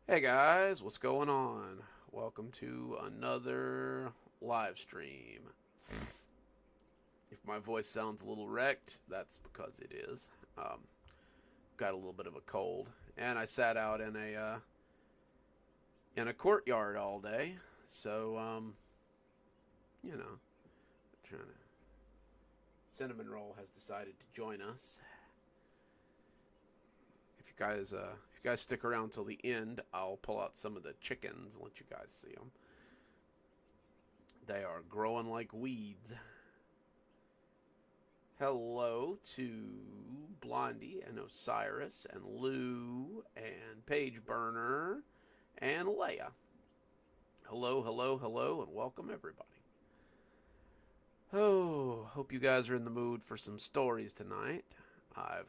Hey guys, what's going on? Welcome to another live stream. If my voice sounds a little wrecked, that's because it is. Um, got a little bit of a cold, and I sat out in a courtyard all day. So you know, trying to. Cinnamon Roll has decided to join us. If you guys stick around till the end, I'll pull out some of the chickens and let you guys see them. They are growing like weeds. Hello to Blondie and Osiris and Lou and Paige Burner and Leia. Hello, hello, hello, and welcome everybody. Oh, hope you guys are in the mood for some stories tonight. I've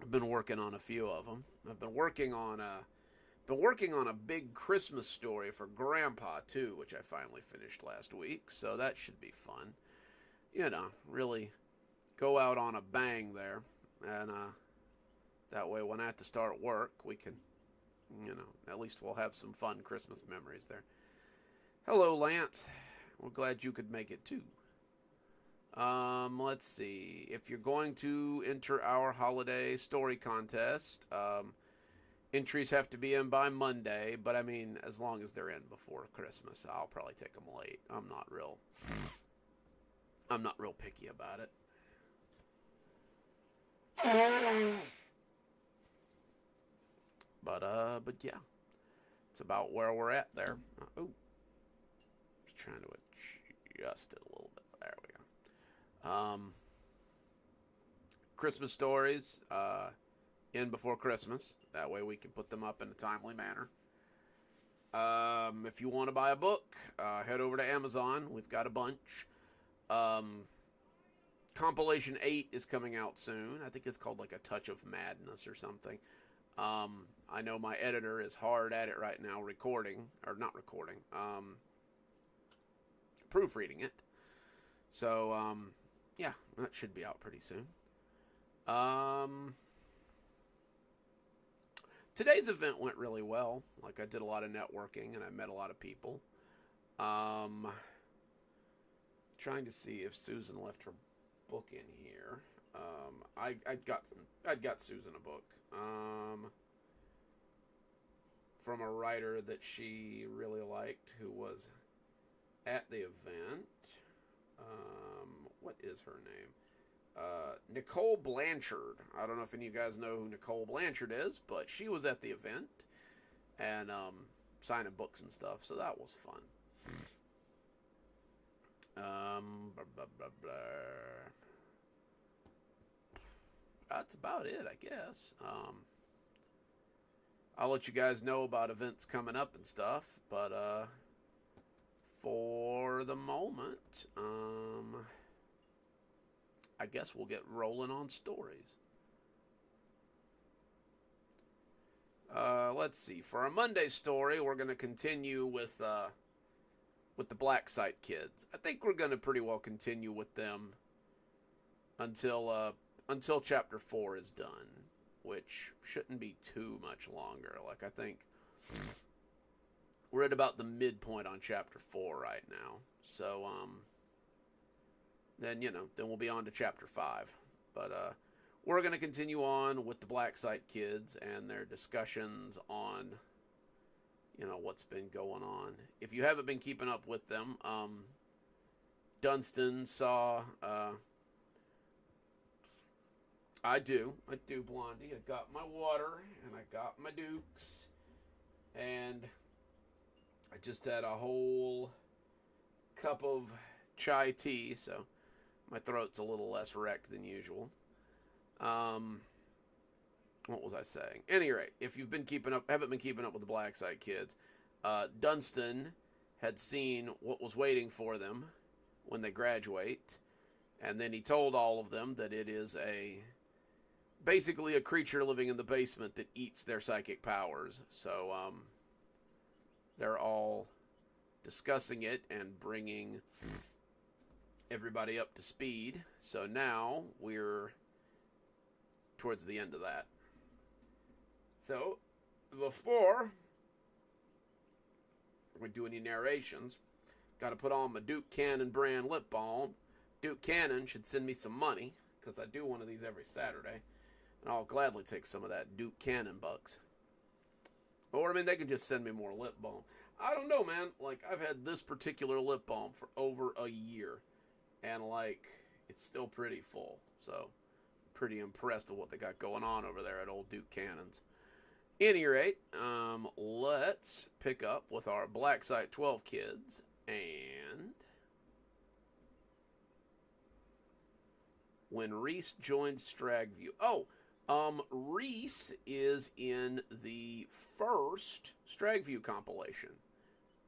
been working on a few of them. I've been working on a big Christmas story for Grandpa too, which I finally finished last week. So that should be fun. Really go out on a bang there, and that way when I have to start work, we can, at least we'll have some fun Christmas memories there. Hello, Lance. We're glad you could make it too. Let's see. If you're going to enter our holiday story contest, entries have to be in by Monday, but I mean, as long as they're in before Christmas, I'll probably take them late. I'm not real picky about it. But yeah, it's about where we're at there. Just trying to adjust it a little bit. There we go. Christmas stories in before Christmas. That way we can put them up in a timely manner. If you want to buy a book, head over to Amazon. We've got a bunch. Um, Compilation 8 is coming out soon. I think it's called like A Touch of Madness or something. I know my editor is hard at it right now, recording, or not recording, proofreading it. So, yeah, that should be out pretty soon. Um, Today's event went really well. Like, I did a lot of networking and I met a lot of people. Um, Trying to see if Susan left her book in here. I'd got Susan a book. From a writer that she really liked who was at the event. What is her name? Nicole Blanchard. I don't know if any of you guys know who Nicole Blanchard is, but she was at the event and signing books and stuff, so that was fun. Blah, blah, blah, blah. That's about it, I guess. I'll let you guys know about events coming up and stuff, but for the moment, I guess we'll get rolling on stories. Let's see. For our Monday story, we're going to continue with the Black Site kids. I think we're going to pretty well continue with them until chapter 4 is done, which shouldn't be too much longer. Like, I think we're at about the midpoint on chapter 4 right now. So then we'll be on to chapter 5. But we're going to continue on with the Black Site kids and their discussions on what's been going on. If you haven't been keeping up with them, Dunstan saw I do Blondie. I got my water and I got my dukes, and I just had a whole cup of chai tea, so my throat's a little less wrecked than usual. Um, what was I saying? Any rate, if you've been haven't been keeping up with the Black Site kids, Dunstan had seen what was waiting for them when they graduate, and then he told all of them that it is basically a creature living in the basement that eats their psychic powers. So they're all discussing it and bringing everybody up to speed. So now we're towards the end of that. So before we do any narrations, got to put on my Duke Cannon brand lip balm. Duke Cannon should send me some money, because I do one of these every Saturday, and I'll gladly take some of that Duke Cannon bucks. Or, I mean, they can just send me more lip balm. I don't know, man. Like, I've had this particular lip balm for over a year, and, like, it's still pretty full. So, pretty impressed with what they got going on over there at old Duke Cannon's. Any rate, let's pick up with our Black Site 12 kids, and when Reese joined Stragview. Oh, Reese is in the first Stragview compilation.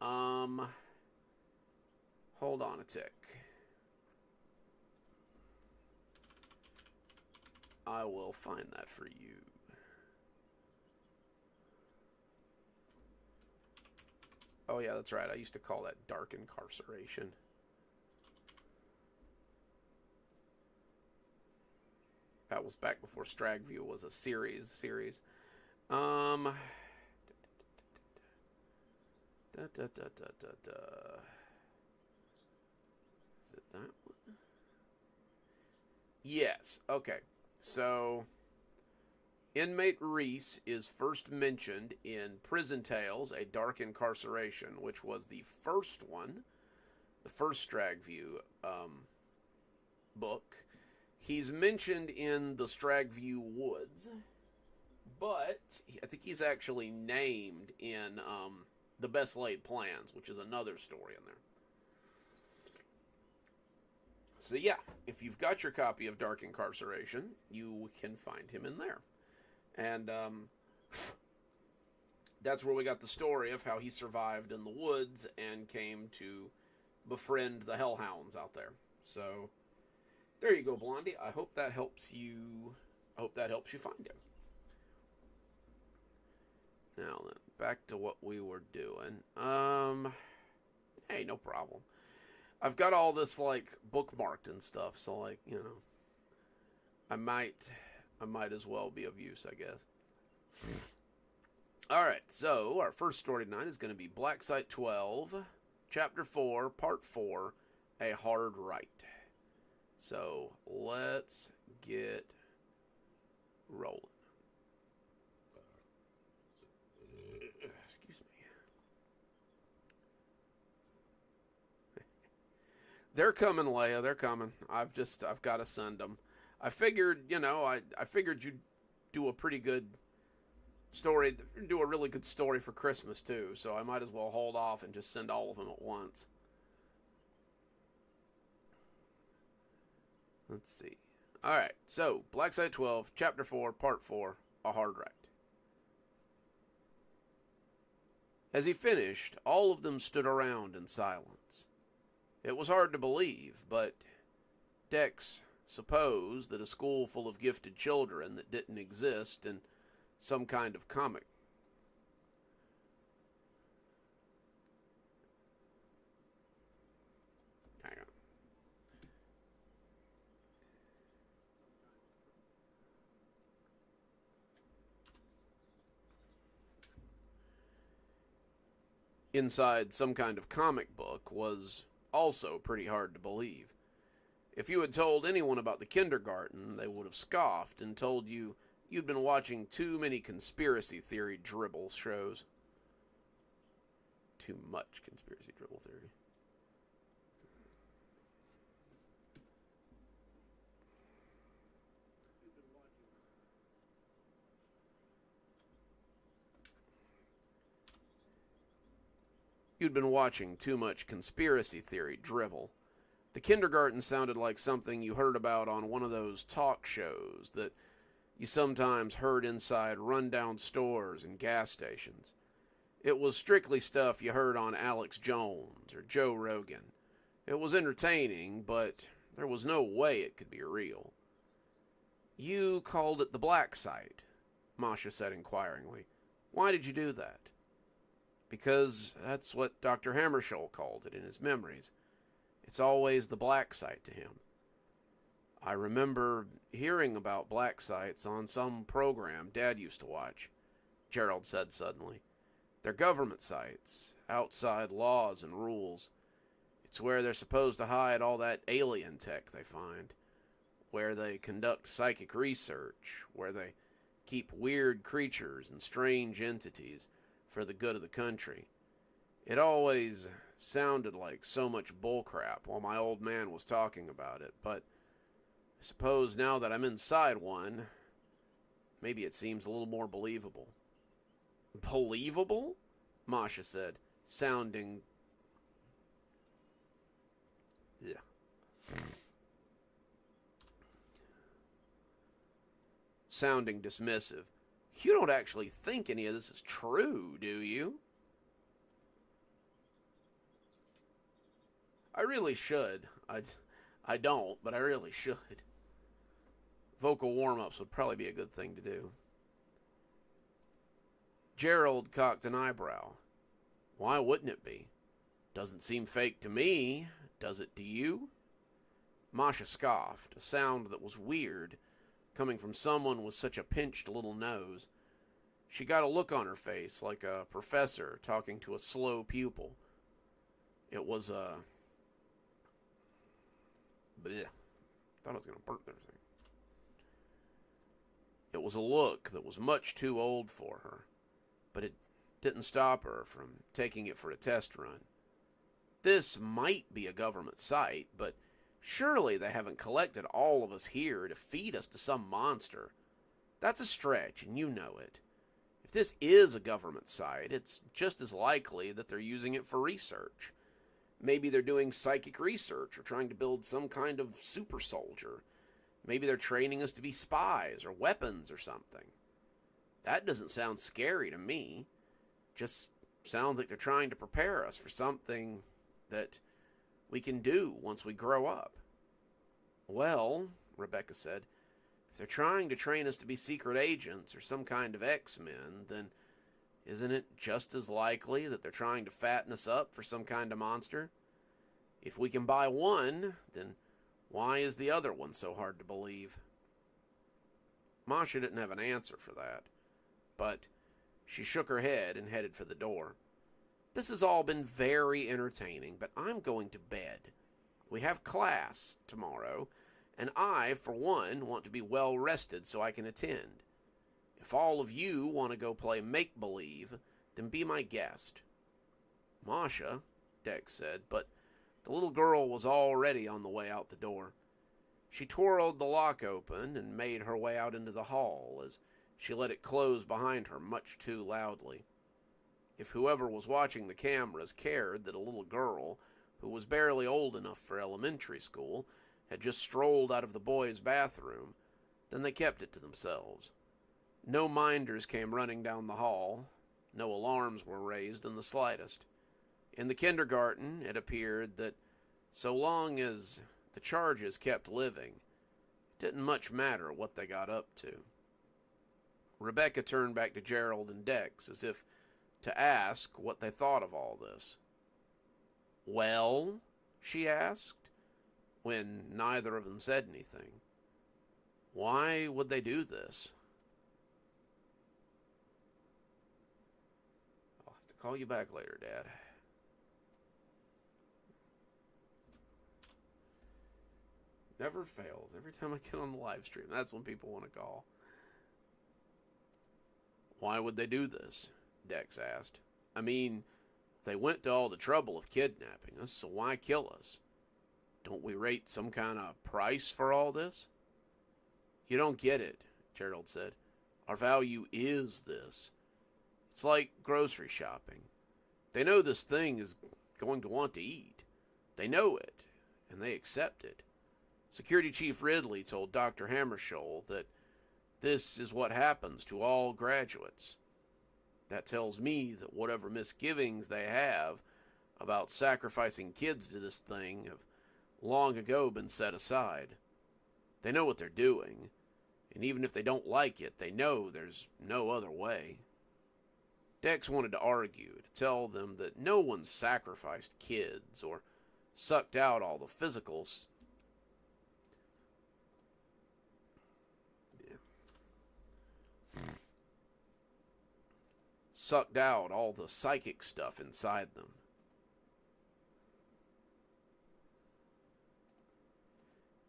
Hold on a tick. I will find that for you. Oh yeah, that's right. I used to call that Dark Incarceration. That was back before Stragview was a series. Da, da, da, da, da, da. Is it that one? Yes. Okay. So, inmate Reese is first mentioned in Prison Tales, A Dark Incarceration, which was the first one, the first Stragview book. He's mentioned in the Stragview Woods, but I think he's actually named in The Best Laid Plans, which is another story in there. So yeah, if you've got your copy of Dark Incarceration, you can find him in there. And that's where we got the story of how he survived in the woods and came to befriend the Hellhounds out there. So there you go, Blondie. I hope that helps you. I hope that helps you find him. Now then, back to what we were doing. Hey, no problem. I've got all this like bookmarked and stuff, so like, you know, I might as well be of use, I guess. All right, so our first story tonight is going to be Black Site 12, Chapter 4, Part 4, A Hard Right. So let's get rolling. Excuse me. They're coming, Leia. They're coming. I've got to send them. I figured, you know, I figured you'd do a pretty good story, do a really good story for Christmas too. So I might as well hold off and just send all of them at once. Let's see. All right. So Black Site 12, Chapter 4, Part 4, A Hard Right. As he finished, all of them stood around in silence. It was hard to believe, but Dex supposed that a school full of gifted children that didn't exist in some kind of comic. Hang on. Inside some kind of comic book was also pretty hard to believe. If you had told anyone about the kindergarten, they would have scoffed and told you you'd been watching too many conspiracy theory dribble shows. Too much conspiracy dribble theory. You'd been watching too much conspiracy theory drivel. The kindergarten sounded like something you heard about on one of those talk shows that you sometimes heard inside rundown stores and gas stations. It was strictly stuff you heard on Alex Jones or Joe Rogan. It was entertaining, but there was no way it could be real. You called it the Black Site, Masha said inquiringly. Why did you do that? Because that's what Dr. Hammarskjöld called it in his memories. It's always the Black Site to him. I remember hearing about black sites on some program Dad used to watch. Gerald said suddenly. They're government sites, outside laws and rules. It's where they're supposed to hide all that alien tech they find, where they conduct psychic research, where they keep weird creatures and strange entities for the good of the country. It always sounded like so much bullcrap while my old man was talking about it, but I suppose now that I'm inside one, maybe it seems a little more believable. Believable? Masha said, sounding... Yeah. Sounding dismissive. You don't actually think any of this is true, do you? I really should. I don't, but I really should. Vocal warm-ups would probably be a good thing to do. Gerald cocked an eyebrow. Why wouldn't it be? Doesn't seem fake to me, does it to you? Masha scoffed, a sound that was weird, coming from someone with such a pinched little nose. She got a look on her face like a professor talking to a slow pupil. It was a... Blech. Thought I was going to burp everything. It was a look that was much too old for her, but it didn't stop her from taking it for a test run. This might be a government site, but surely they haven't collected all of us here to feed us to some monster. That's a stretch, and you know it. If this is a government site, it's just as likely that they're using it for research. Maybe they're doing psychic research or trying to build some kind of super soldier. Maybe they're training us to be spies or weapons or something. That doesn't sound scary to me. Just sounds like they're trying to prepare us for something that we can do once we grow up. Well, Rebecca said, if they're trying to train us to be secret agents or some kind of X-Men, then isn't it just as likely that they're trying to fatten us up for some kind of monster? If we can buy one, then why is the other one so hard to believe? Masha didn't have an answer for that, but she shook her head and headed for the door. This has all been very entertaining, but I'm going to bed. We have class tomorrow, and I, for one, want to be well rested so I can attend. If all of you want to go play make-believe, then be my guest. Masha, Dex said, but the little girl was already on the way out the door. She twirled the lock open and made her way out into the hall as she let it close behind her much too loudly. If whoever was watching the cameras cared that a little girl, who was barely old enough for elementary school, had just strolled out of the boys' bathroom, then they kept it to themselves. No minders came running down the hall. No alarms were raised in the slightest. In the kindergarten, it appeared that so long as the charges kept living, it didn't much matter what they got up to. Rebecca turned back to Gerald and Dex as if to ask what they thought of all this. Well, she asked, when neither of them said anything. Why would they do this? I'll have to call you back later, Dad. Never fails. Every time I get on the live stream, that's when people want to call. Why would they do this? Dex asked. I mean, they went to all the trouble of kidnapping us, so why kill us? Don't we rate some kind of price for all this? You don't get it, Gerald said. Our value is this. It's like grocery shopping. They know this thing is going to want to eat. They know it, and they accept it. Security Chief Ridley told Dr. Hammarskjöld that this is what happens to all graduates. That tells me that whatever misgivings they have about sacrificing kids to this thing have long ago been set aside. They know what they're doing, and even if they don't like it, they know there's no other way. Dex wanted to argue, to tell them that no one sacrificed kids or sucked out all the physicals. sucked out all the psychic stuff inside them.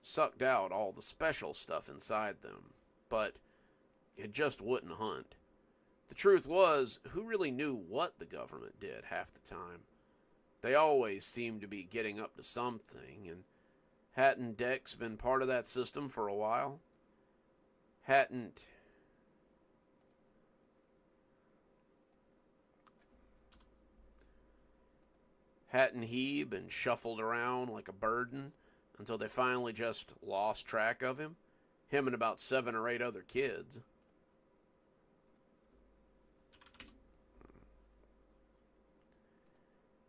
Sucked out all the special stuff inside them, but it just wouldn't hunt. The truth was, who really knew what the government did half the time? They always seemed to be getting up to something, and hadn't Dex been part of that system for a while? Hadn't Hadn't he been shuffled around like a burden until they finally just lost track of him? Him and about 7 or 8 other kids.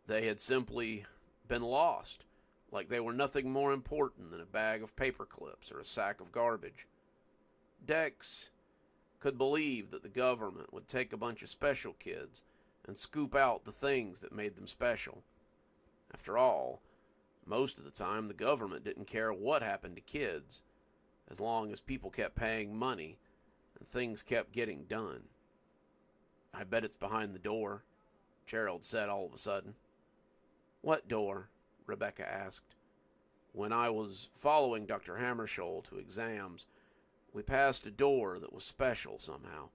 They had simply been lost, like they were nothing more important than a bag of paper clips or a sack of garbage. Dex could believe that the government would take a bunch of special kids and scoop out the things that made them special. After all, most of the time the government didn't care what happened to kids, as long as people kept paying money and things kept getting done. "I bet it's behind the door," Gerald said all of a sudden. "What door?" Rebecca asked. "When I was following Dr. Hammarskjöld to exams, we passed a door that was special somehow.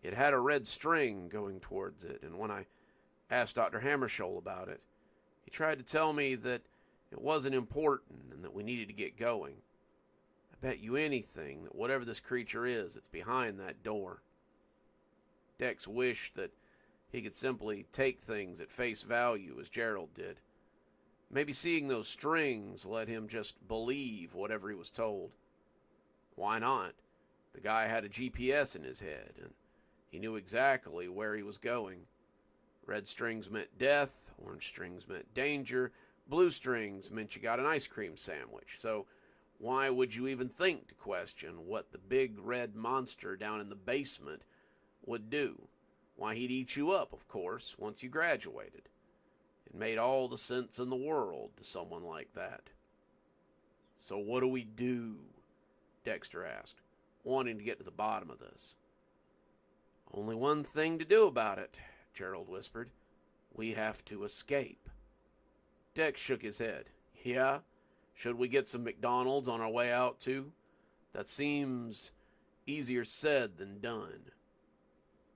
It had a red string going towards it, and when I asked Dr. Hammarskjöld about it, he tried to tell me that it wasn't important and that we needed to get going. I bet you anything that whatever this creature is, it's behind that door." Dex wished that he could simply take things at face value as Gerald did. Maybe seeing those strings let him just believe whatever he was told. Why not? The guy had a GPS in his head, and he knew exactly where he was going. Red strings meant death, orange strings meant danger, blue strings meant you got an ice cream sandwich. So why would you even think to question what the big red monster down in the basement would do? Why, he'd eat you up, of course, once you graduated. It made all the sense in the world to someone like that. "So what do we do?" Dexter asked, wanting to get to the bottom of this. "Only one thing to do about it," Gerald whispered. "We have to escape." Dex shook his head. "Yeah? Should we get some McDonald's on our way out, too? That seems easier said than done."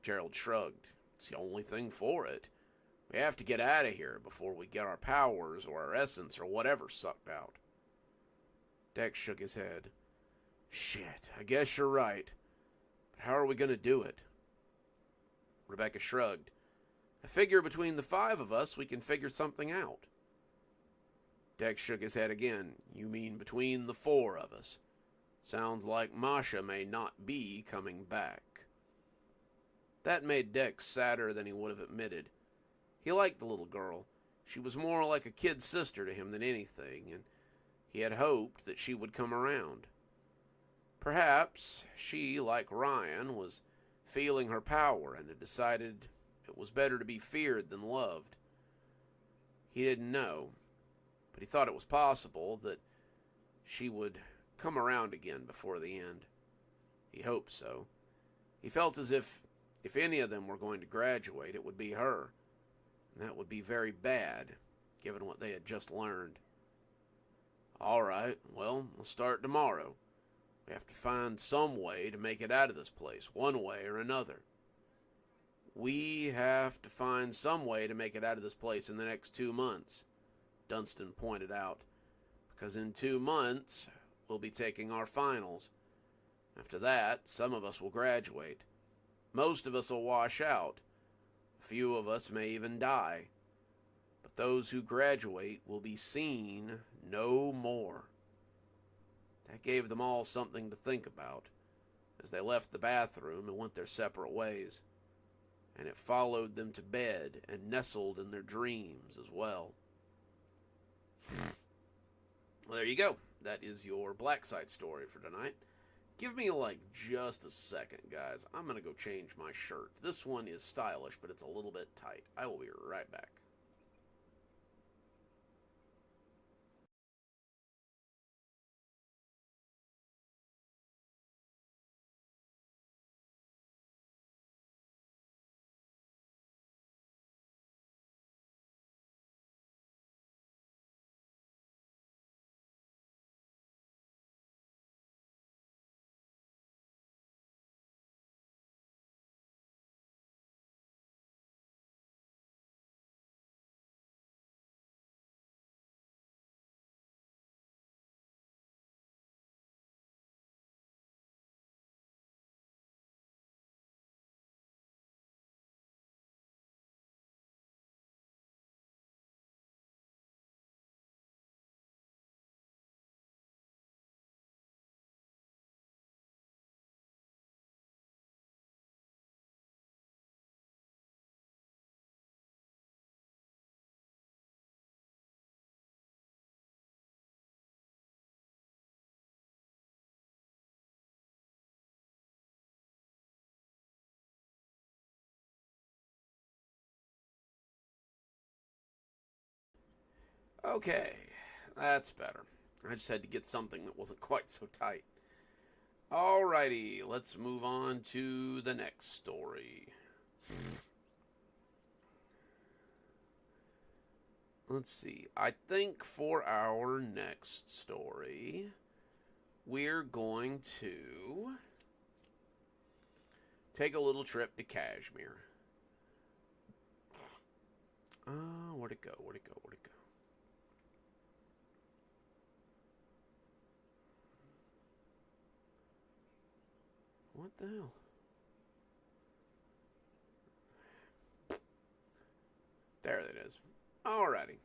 Gerald shrugged. "It's the only thing for it. We have to get out of here before we get our powers or our essence or whatever sucked out." Dex shook his head. "Shit, I guess you're right. But how are we going to do it?" Rebecca shrugged. "I figure between the 5 of us we can figure something out." Dex shook his head again. "You mean between the 4 of us? Sounds like Masha may not be coming back." That made Dex sadder than he would have admitted. He liked the little girl. She was more like a kid sister to him than anything, and he had hoped that she would come around. Perhaps she, like Ryan, was feeling her power and had decided it was better to be feared than loved. He didn't know, but he thought it was possible that she would come around again before the end. He hoped so. He felt as if any of them were going to graduate, it would be her. And that would be very bad, given what they had just learned. "All right, well, we'll start tomorrow. We have to find some way to make it out of this place, one way or another." "We have to find some way to make it out of this place in the next 2 months," Dunstan pointed out, "because in 2 months we'll be taking our finals. After that, some of us will graduate. Most of us will wash out. A few of us may even die. But those who graduate will be seen no more." That gave them all something to think about as they left the bathroom and went their separate ways. And it followed them to bed and nestled in their dreams as well. Well, there you go. That is your Black Site story for tonight. Give me just a second, guys. I'm going to go change my shirt. This one is stylish, but it's a little bit tight. I will be right back. Okay, that's better. I just had to get something that wasn't quite so tight. Alrighty, let's move on to the next story. Let's see. I think for our next story, we're going to take a little trip to Kashmir. Where'd it go? Where'd it go? Where'd it go? What the hell? There it is. Alrighty.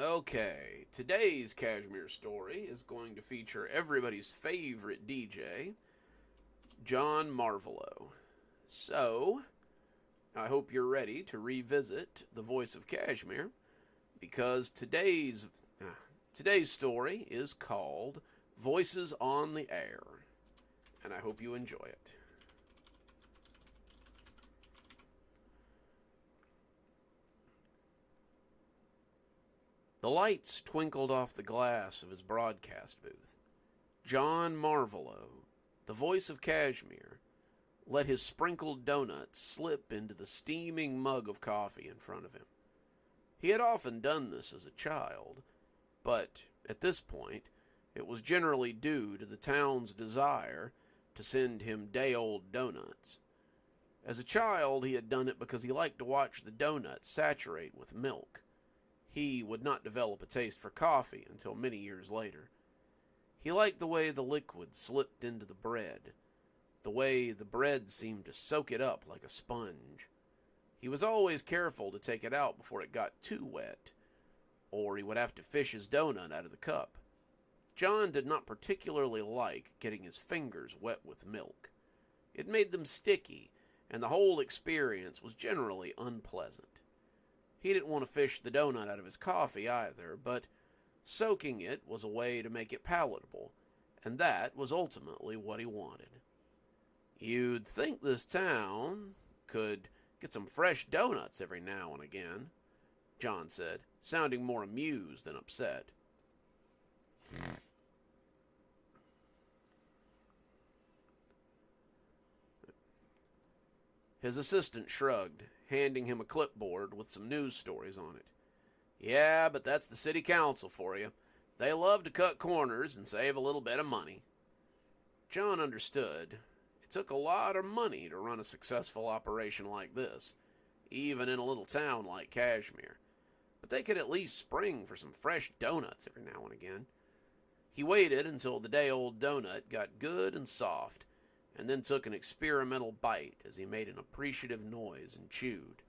Okay, today's Kashmir story is going to feature everybody's favorite DJ, John Marvolo. So, I hope you're ready to revisit the voice of Kashmir, because today's story is called Voices on the Air, and I hope you enjoy it. The lights twinkled off the glass of his broadcast booth. John Marvolo, the voice of Kashmir, let his sprinkled donuts slip into the steaming mug of coffee in front of him. He had often done this as a child, but at this point, it was generally due to the town's desire to send him day-old donuts. As a child, he had done it because he liked to watch the donuts saturate with milk. He would not develop a taste for coffee until many years later. He liked the way the liquid slipped into the bread, the way the bread seemed to soak it up like a sponge. He was always careful to take it out before it got too wet, or he would have to fish his donut out of the cup. John did not particularly like getting his fingers wet with milk. It made them sticky, and the whole experience was generally unpleasant. He didn't want to fish the donut out of his coffee either, but soaking it was a way to make it palatable, and that was ultimately what he wanted. You'd think this town could get some fresh donuts every now and again, John said, sounding more amused than upset. His assistant shrugged, handing him a clipboard with some news stories on it. Yeah, but that's the city council for you. They love to cut corners and save a little bit of money. John understood. It took a lot of money to run a successful operation like this, even in a little town like Kashmir. But they could at least spring for some fresh donuts every now and again. He waited until the day-old donut got good and soft, and then took an experimental bite as he made an appreciative noise and chewed.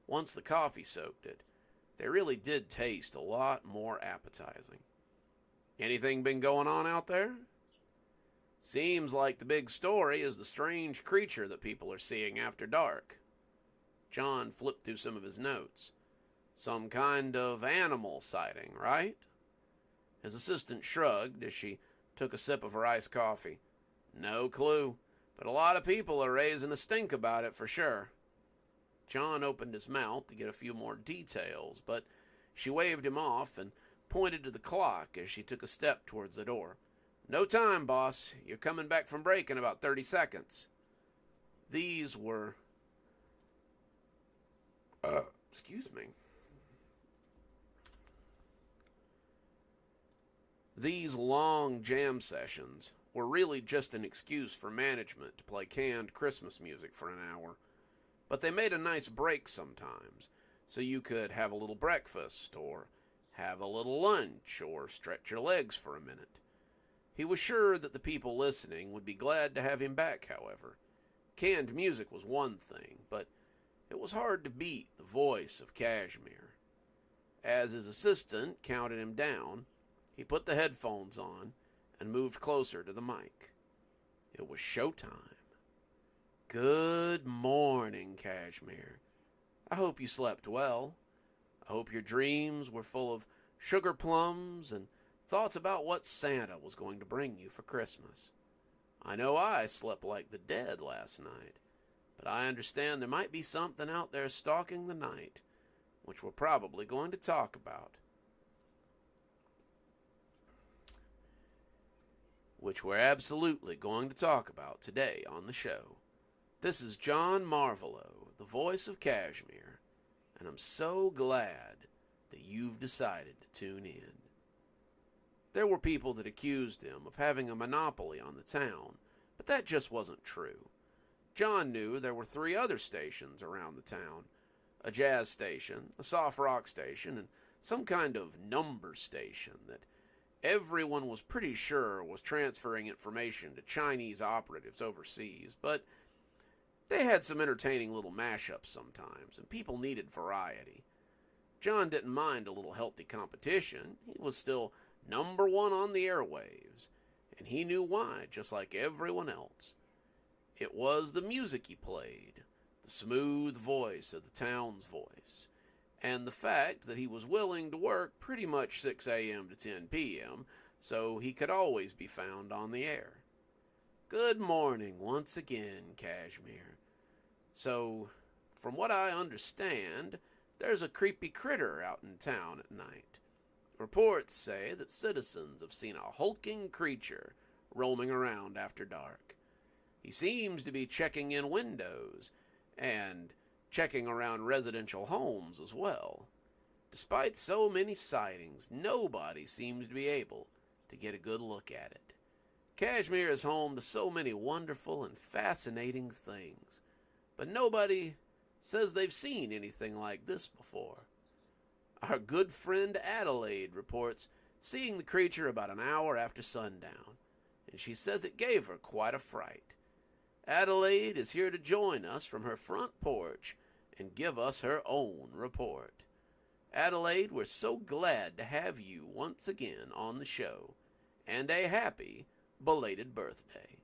Once the coffee soaked it, they really did taste a lot more appetizing. Anything been going on out there? Seems like the big story is the strange creature that people are seeing after dark. John flipped through some of his notes. Some kind of animal sighting, right? His assistant shrugged as she took a sip of her iced coffee. No clue, but a lot of people are raising a stink about it for sure. John opened his mouth to get a few more details, but she waved him off and pointed to the clock as she took a step towards the door. No time, boss. You're coming back from break in about 30 seconds. These were... excuse me. These long jam sessions were really just an excuse for management to play canned Christmas music for an hour. But they made a nice break sometimes, so you could have a little breakfast, or have a little lunch, or stretch your legs for a minute. He was sure that the people listening would be glad to have him back, however. Canned music was one thing, but it was hard to beat the voice of Kashmir. As his assistant counted him down, he put the headphones on and moved closer to the mic. It was showtime. Good morning, Kashmir. I hope you slept well. I hope your dreams were full of sugar plums and thoughts about what Santa was going to bring you for Christmas. I know I slept like the dead last night. but I understand there might be something out there stalking the night, which we're probably going to talk about. Which we're absolutely going to talk about today on the show. This is John Marvolo, the voice of Kashmir, and I'm so glad that you've decided to tune in. There were people that accused him of having a monopoly on the town, but that just wasn't true. John knew there were 3 other stations around the town: a jazz station, a soft rock station, and some kind of number station that everyone was pretty sure was transferring information to Chinese operatives overseas, but they had some entertaining little mashups sometimes, and people needed variety. John didn't mind a little healthy competition. He was still number 1 on the airwaves, and he knew why, just like everyone else. It was the music he played, the smooth voice of the town's voice, and the fact that he was willing to work pretty much 6 a.m. to 10 p.m., so he could always be found on the air. Good morning once again, Kashmir. So, from what I understand, there's a creepy critter out in town at night. Reports say that citizens have seen a hulking creature roaming around after dark. He seems to be checking in windows and checking around residential homes as well. Despite so many sightings, nobody seems to be able to get a good look at it. Kashmir is home to so many wonderful and fascinating things, but nobody says they've seen anything like this before. Our good friend Adelaide reports seeing the creature about an hour after sundown, and she says it gave her quite a fright. Adelaide is here to join us from her front porch and give us her own report. Adelaide, we're so glad to have you once again on the show, and a happy belated birthday.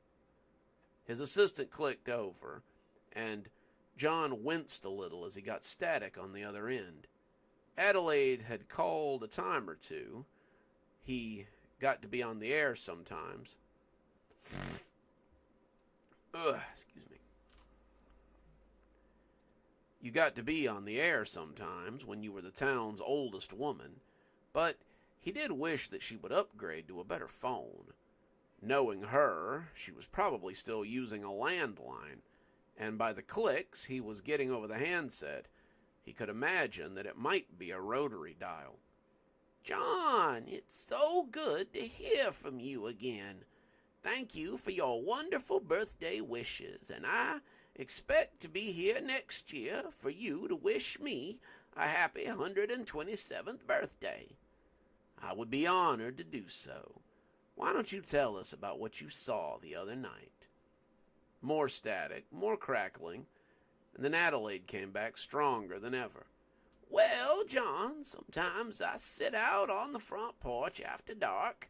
His assistant clicked over, and John winced a little as he got static on the other end. Adelaide had called a time or two. He got to be on the air sometimes. Excuse me. You got to be on the air sometimes when you were the town's oldest woman, but he did wish that she would upgrade to a better phone. Knowing her, she was probably still using a landline, and by the clicks he was getting over the handset, he could imagine that it might be a rotary dial. John, it's so good to hear from you again. Thank you for your wonderful birthday wishes, and I expect to be here next year for you to wish me a happy 127th birthday. I would be honored to do so. Why don't you tell us about what you saw the other night? More static, more crackling, and then Adelaide came back stronger than ever. Well, John, sometimes I sit out on the front porch after dark.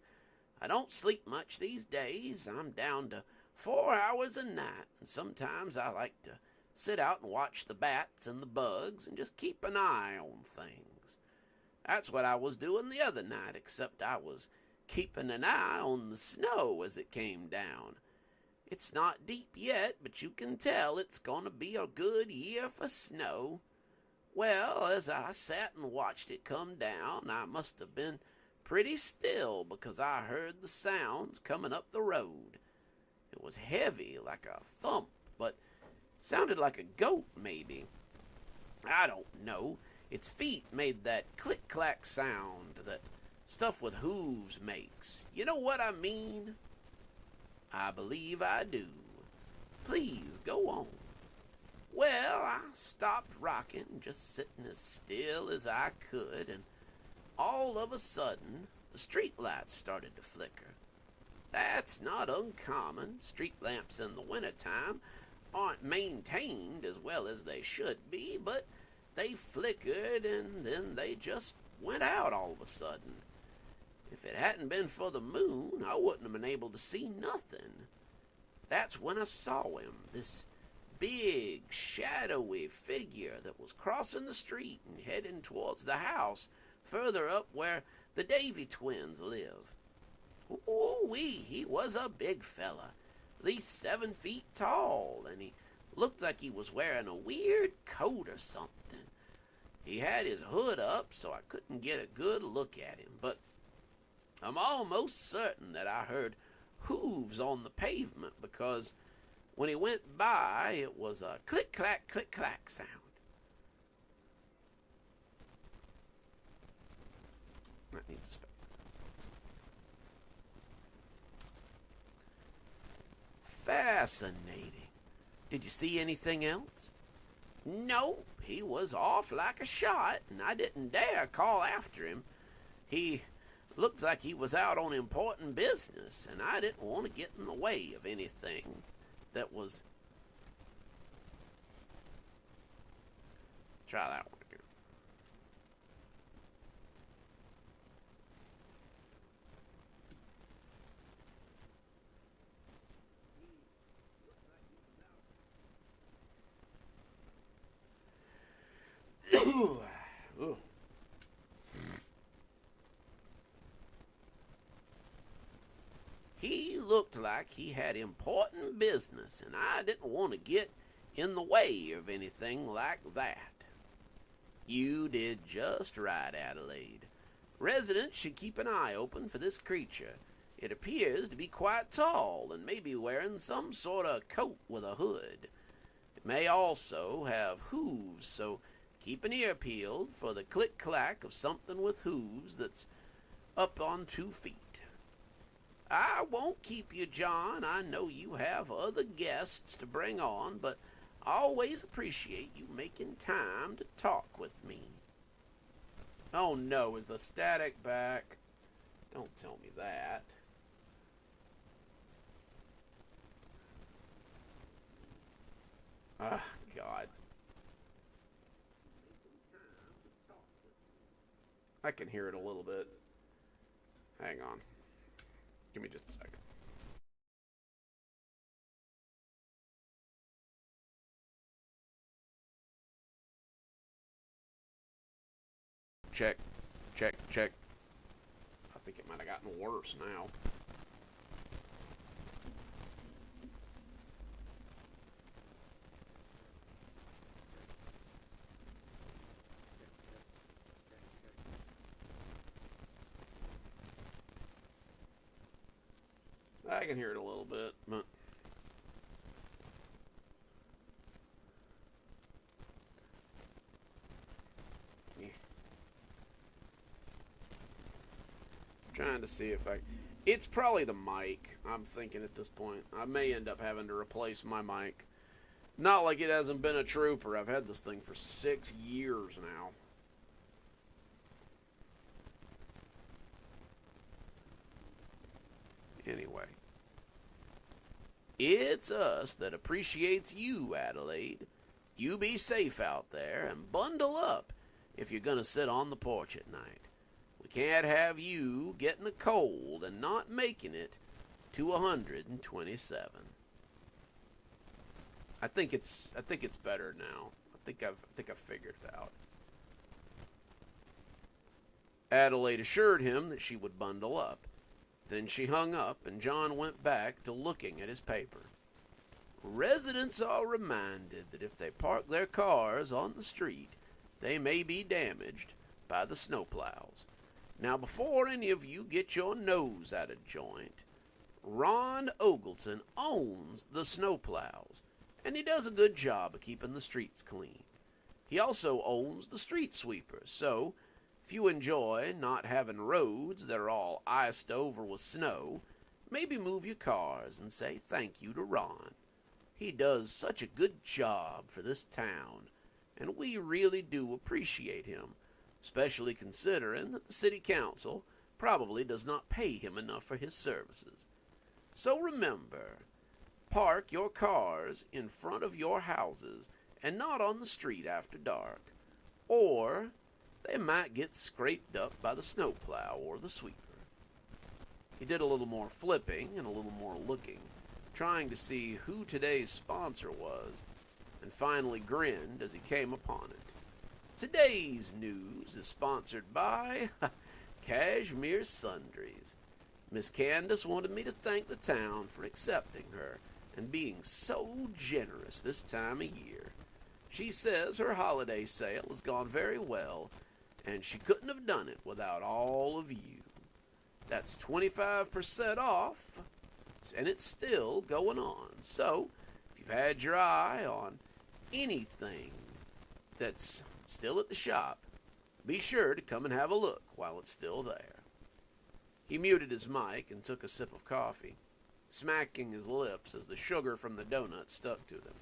I don't sleep much these days. I'm down to 4 hours a night, and sometimes I like to sit out and watch the bats and the bugs and just keep an eye on things. That's what I was doing the other night, except I was keeping an eye on the snow as it came down. It's not deep yet, but you can tell it's going to be a good year for snow. Well, as I sat and watched it come down, I must have been pretty still because I heard the sounds coming up the road. It was heavy like a thump, but sounded like a goat maybe. I don't know. Its feet made that click-clack sound that stuff with hooves makes. You know what I mean? I believe I do. Please go on. Well, I stopped rocking, just sitting as still as I could, and all of a sudden, the street lights started to flicker. That's not uncommon. Street lamps in the wintertime aren't maintained as well as they should be, but they flickered and then they just went out all of a sudden. If it hadn't been for the moon, I wouldn't have been able to see nothing. That's when I saw him, this big, shadowy figure that was crossing the street and heading towards the house further up where the Davy twins live. Ooh-wee, he was a big fella, at least 7 feet tall, and he Looked like he was wearing a weird coat or something. He had his hood up, so I couldn't get a good look at him, but I'm almost certain that I heard hooves on the pavement because when he went by, it was a click clack sound. That needs a space. Fascinating. Did you see anything else? No, he was off like a shot, and I didn't dare call after him. He looked like he was out on important business, and I didn't want to get in the way of anything that was... Try that one again. Ooh. He looked like he had important business, and I didn't want to get in the way of anything like that. You did just right, Adelaide. Residents should keep an eye open for this creature. It appears to be quite tall and may be wearing some sort of coat with a hood. It may also have hooves, so keep an ear peeled for the click-clack of something with hooves that's up on 2 feet. I won't keep you, John. I know you have other guests to bring on, but I always appreciate you making time to talk with me. Oh no, is the static back? Don't tell me that. Ah, God. I can hear it a little bit. Hang on. Give me just a second. Check. Check, check. I think it might have gotten worse now. I can hear it a little bit, but yeah. Trying to see if I... It's probably the mic, I'm thinking at this point. I may end up having to replace my mic. Not like it hasn't been a trooper. I've had this thing for 6 years now. Anyway. It's us that appreciates you, Adelaide. You be safe out there and bundle up if you're going to sit on the porch at night. We can't have you getting a cold and not making it to 127. I think it's better now. I think I've figured it out. Adelaide assured him that she would bundle up. Then she hung up, and John went back to looking at his paper. Residents are reminded that if they park their cars on the street, they may be damaged by the snowplows. Now, before any of you get your nose out of joint, Ron Ogleton owns the snowplows, and he does a good job of keeping the streets clean. He also owns the street sweepers, so if you enjoy not having roads that are all iced over with snow, maybe move your cars and say thank you to Ron. He does such a good job for this town, and we really do appreciate him, especially considering that the city council probably does not pay him enough for his services. So remember, park your cars in front of your houses and not on the street after dark, or they might get scraped up by the snowplow or the sweeper. He did a little more flipping and a little more looking, trying to see who today's sponsor was, and finally grinned as he came upon it. Today's news is sponsored by Cashmere Sundries. Miss Candace wanted me to thank the town for accepting her, and being so generous this time of year. She says her holiday sale has gone very well, and she couldn't have done it without all of you. That's 25% off, and it's still going on. So, if you've had your eye on anything that's still at the shop, be sure to come and have a look while it's still there. He muted his mic and took a sip of coffee, smacking his lips as the sugar from the donut stuck to them.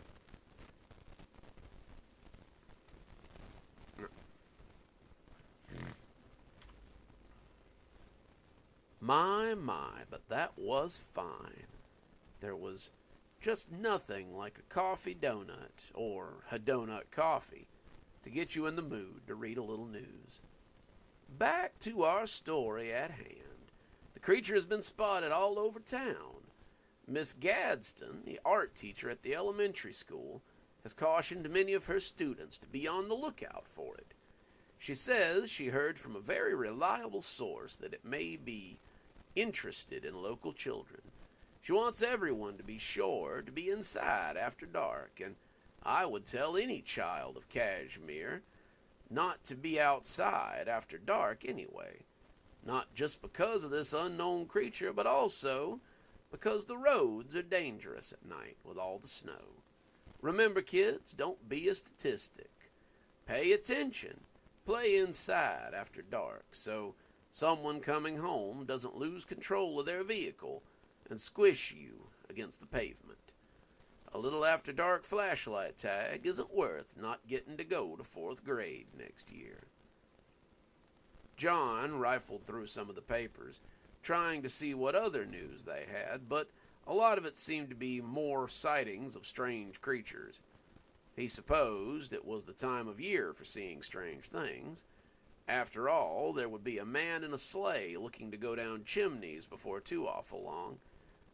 My, but that was fine. There was just nothing like a coffee donut, or a donut coffee, to get you in the mood to read a little news. Back to our story at hand. The creature has been spotted all over town. Miss Gadsden, the art teacher at the elementary school, has cautioned many of her students to be on the lookout for it. She says she heard from a very reliable source that it may be interested in local children. She wants everyone to be sure to be inside after dark, and I would tell any child of Kashmir not to be outside after dark anyway. Not just because of this unknown creature, but also because the roads are dangerous at night with all the snow. Remember, kids, don't be a statistic. Pay attention. Play inside after dark so someone coming home doesn't lose control of their vehicle and squish you against the pavement. A little after dark flashlight tag isn't worth not getting to go to 4th grade next year. John rifled through some of the papers, trying to see what other news they had, but a lot of it seemed to be more sightings of strange creatures. He supposed it was the time of year for seeing strange things. After all, there would be a man in a sleigh looking to go down chimneys before too awful long,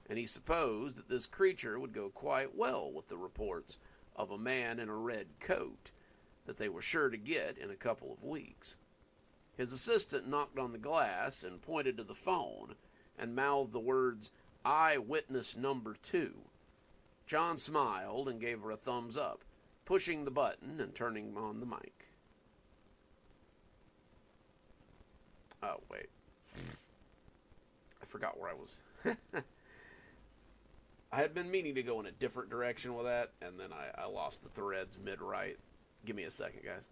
and he supposed that this creature would go quite well with the reports of a man in a red coat that they were sure to get in a couple of weeks. His assistant knocked on the glass and pointed to the phone and mouthed the words, "Eyewitness number 2. John smiled and gave her a thumbs up, pushing the button and turning on the mic. Oh, wait. I forgot where I was. I had been meaning to go in a different direction with that, and then I lost the threads mid-right. Give me a second, guys.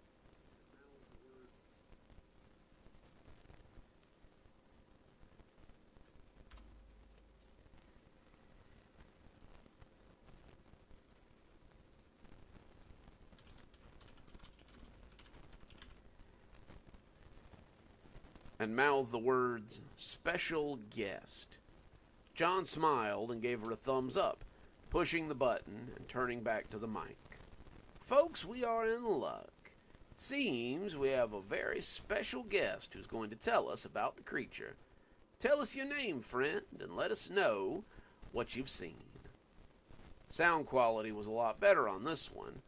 And mouthed the words, "Special guest." John smiled and gave her a thumbs up, pushing the button and turning back to the mic. Folks, we are in luck. It seems we have a very special guest who's going to tell us about the creature. Tell us your name, friend, and let us know what you've seen. Sound quality was a lot better on this one,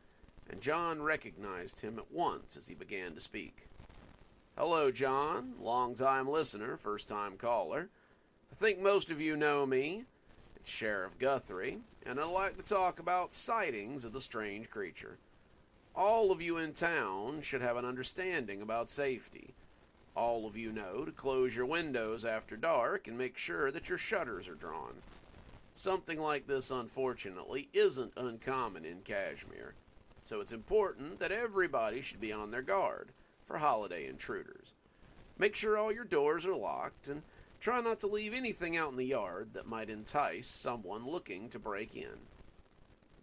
and John recognized him at once as he began to speak. Hello, John, long-time listener, first-time caller. I think most of you know me. It's Sheriff Guthrie, and I'd like to talk about sightings of the strange creature. All of you in town should have an understanding about safety. All of you know to close your windows after dark and make sure that your shutters are drawn. Something like this, unfortunately, isn't uncommon in Kashmir, so it's important that everybody should be on their guard for holiday intruders. Make sure all your doors are locked and try not to leave anything out in the yard that might entice someone looking to break in.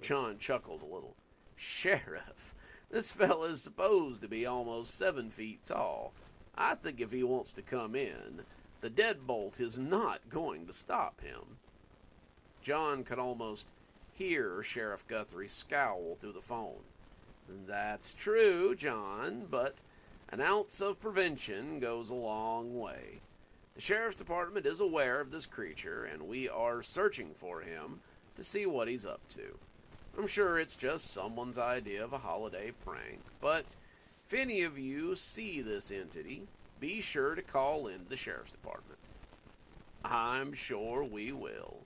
John chuckled a little. Sheriff, this fella is supposed to be almost 7 feet tall. I think if he wants to come in, the deadbolt is not going to stop him. John could almost hear Sheriff Guthrie scowl through the phone. That's true, John, but an ounce of prevention goes a long way. The Sheriff's Department is aware of this creature, and we are searching for him to see what he's up to. I'm sure it's just someone's idea of a holiday prank, but if any of you see this entity, be sure to call in the Sheriff's Department. I'm sure we will,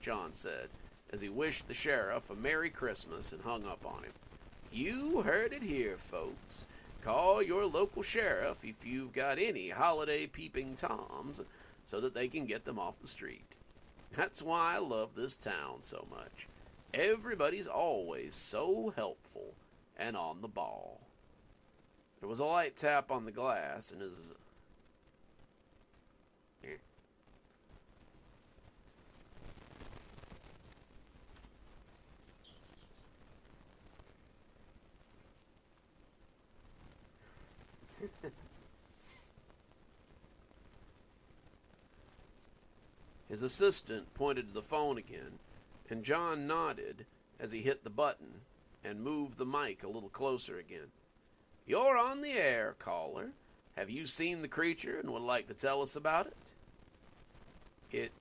John said, as he wished the sheriff a Merry Christmas and hung up on him. You heard it here, folks. Call your local sheriff if you've got any holiday peeping toms so that they can get them off the street. That's why I love this town so much. Everybody's always so helpful and on the ball. There was a light tap on the glass, and his... His assistant pointed to the phone again, and John nodded as he hit the button and moved the mic a little closer again. You're on the air, caller. Have you seen the creature and would like to tell us about it?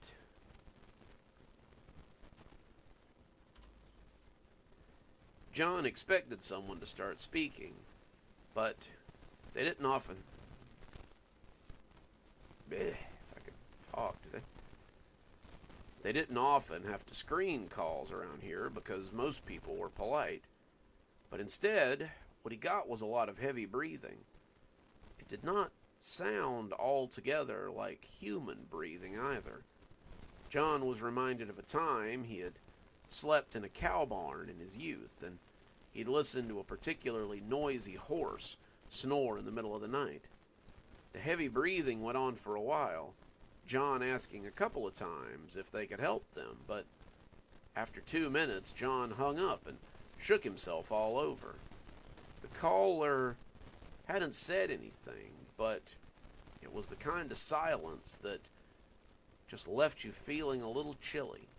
John expected someone to start speaking, but they didn't often... If I could talk, did they? They didn't often have to screen calls around here because most people were polite. But instead, what he got was a lot of heavy breathing. It did not sound altogether like human breathing either. John was reminded of a time he had slept in a cow barn in his youth, and he'd listened to a particularly noisy horse snore in the middle of the night. The heavy breathing went on for a while, John asking a couple of times if they could help them, but after 2 minutes, John hung up and shook himself all over. The caller hadn't said anything, but it was the kind of silence that just left you feeling a little chilly.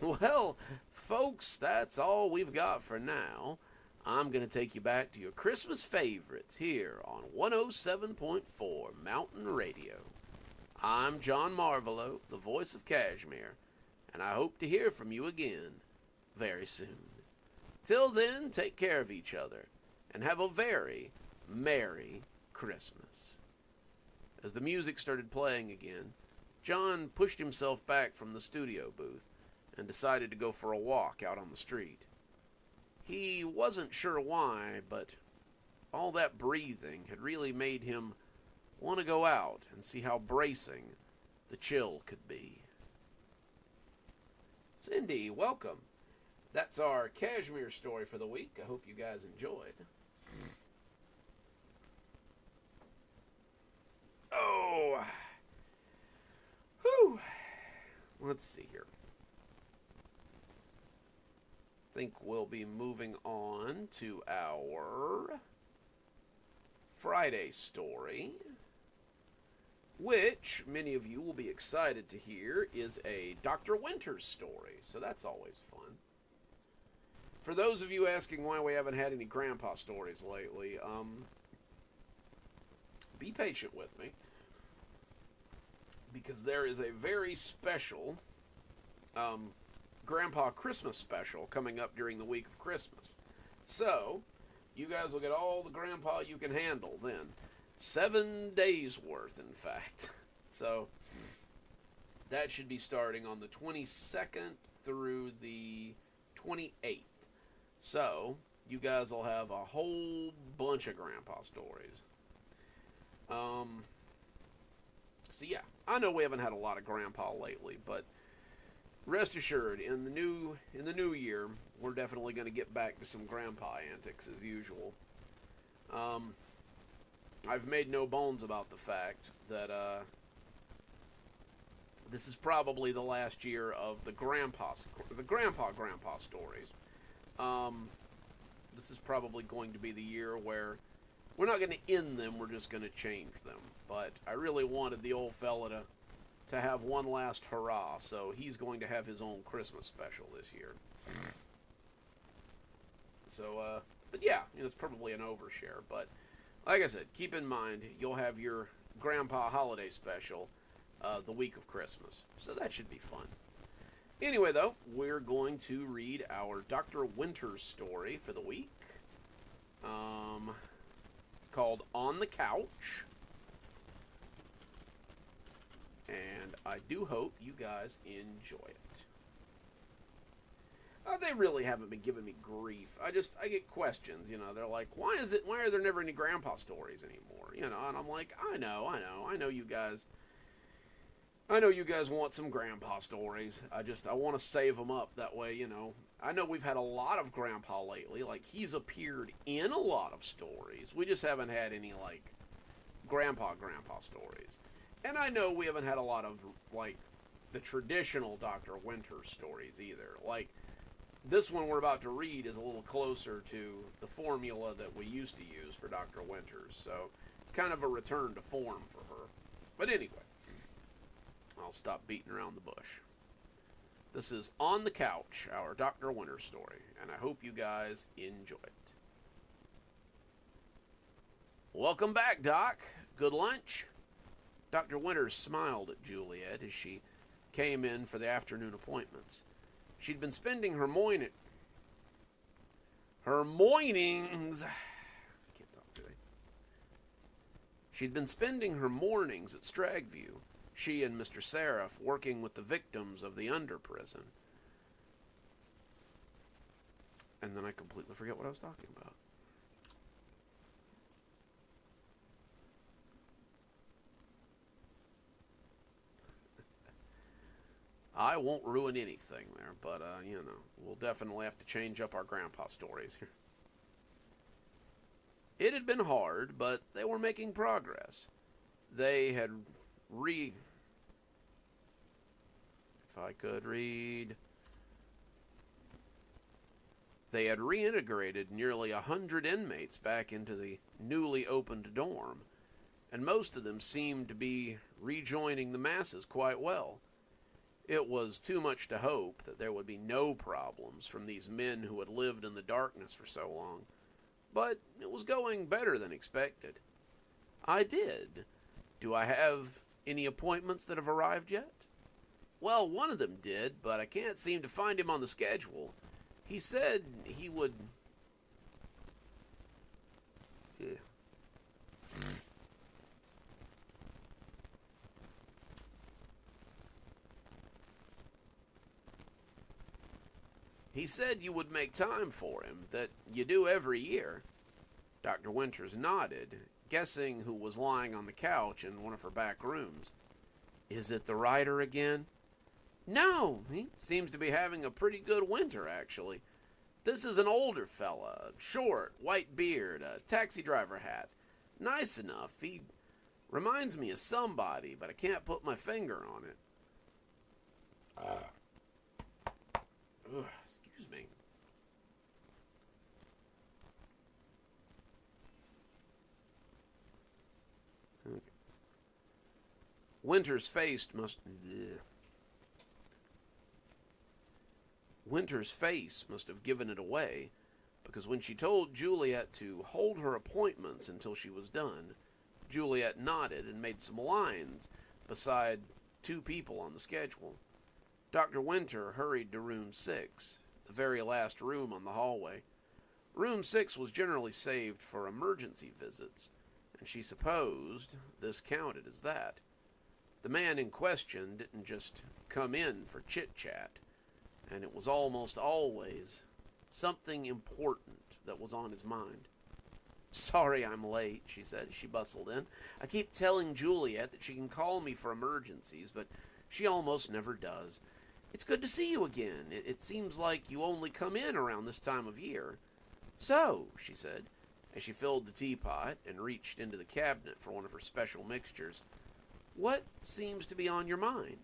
Well, folks, that's all we've got for now. I'm going to take you back to your Christmas favorites here on 107.4 Mountain Radio. I'm John Marvolo, the voice of Kashmir, and I hope to hear from you again very soon. Till then, take care of each other and have a very Merry Christmas. As the music started playing again, John pushed himself back from the studio booth and decided to go for a walk out on the street. He wasn't sure why, but all that breathing had really made him want to go out and see how bracing the chill could be. Cindy, welcome. That's our Kashmir story for the week. I hope you guys enjoyed. Oh, whew. Let's see here. I think we'll be moving on to our Friday story, which many of you will be excited to hear is a Dr. Winters story, so that's always fun. For those of you asking why we haven't had any grandpa stories lately, be patient with me, because there is a very special Grandpa Christmas special coming up during the week of Christmas. So, you guys will get all the grandpa you can handle then. 7 days worth, in fact. So, that should be starting on the 22nd through the 28th. So, you guys will have a whole bunch of grandpa stories. So yeah, I know we haven't had a lot of grandpa lately, but rest assured, in the new year, we're definitely going to get back to some grandpa antics as usual. I've made no bones about the fact that this is probably the last year of the grandpa stories. This is probably going to be the year where we're not going to end them, we're just going to change them. But I really wanted the old fella to have one last hurrah, so he's going to have his own Christmas special this year. So, but yeah, it's probably an overshare. But like I said, keep in mind, you'll have your grandpa holiday special the week of Christmas. So that should be fun. Anyway, though, we're going to read our Dr. Winters story for the week. It's called On the Couch. And I do hope you guys enjoy it. they really haven't been giving me grief. I get questions, they're like, why are there never any grandpa stories anymore? And I'm like, I know you guys. I know you guys want some grandpa stories. I want to save them up that way, I know we've had a lot of grandpa lately. Like, he's appeared in a lot of stories. We just haven't had any, like, grandpa stories. And I know we haven't had a lot of, like, the traditional Dr. Winters stories either. Like, this one we're about to read is a little closer to the formula that we used to use for Dr. Winters. So it's kind of a return to form for her. But anyway, I'll stop beating around the bush. This is On the Couch, our Dr. Winters story, and I hope you guys enjoy it. Welcome back, Doc. Good lunch? Dr. Winters smiled at Juliet as she came in for the afternoon appointments. She'd been spending her mornings... I can't talk today. She'd been spending her mornings at Stragview, she and Mr. Seraph working with the victims of the under prison. And then I completely forget what I was talking about. I won't ruin anything there, but, we'll definitely have to change up our grandpa stories here. It had been hard, but they were making progress. They had if I could read... They had reintegrated nearly 100 inmates back into the newly opened dorm, and most of them seemed to be rejoining the masses quite well. It was too much to hope that there would be no problems from these men who had lived in the darkness for so long, but it was going better than expected. I did. Do I have any appointments that have arrived yet? Well, one of them did, but I can't seem to find him on the schedule. He said he would... He said you would make time for him, that you do every year. Dr. Winters nodded, guessing who was lying on the couch in one of her back rooms. Is it the writer again? No, he seems to be having a pretty good winter, actually. This is an older fella, short, white beard, a taxi driver hat. Nice enough. He reminds me of somebody, but I can't put my finger on it. Excuse me. Okay. Winters' face must have given it away, because when she told Juliet to hold her appointments until she was done, Juliet nodded and made some lines beside two people on the schedule. Dr. Winter hurried to room 6, the very last room on the hallway. Room 6 was generally saved for emergency visits, and she supposed this counted as that. The man in question didn't just come in for chit-chat, and it was almost always something important that was on his mind. Sorry I'm late, she said as she bustled in. I keep telling Juliet that she can call me for emergencies, but she almost never does. It's good to see you again. It seems like you only come in around this time of year. So, she said, as she filled the teapot and reached into the cabinet for one of her special mixtures, what seems to be on your mind?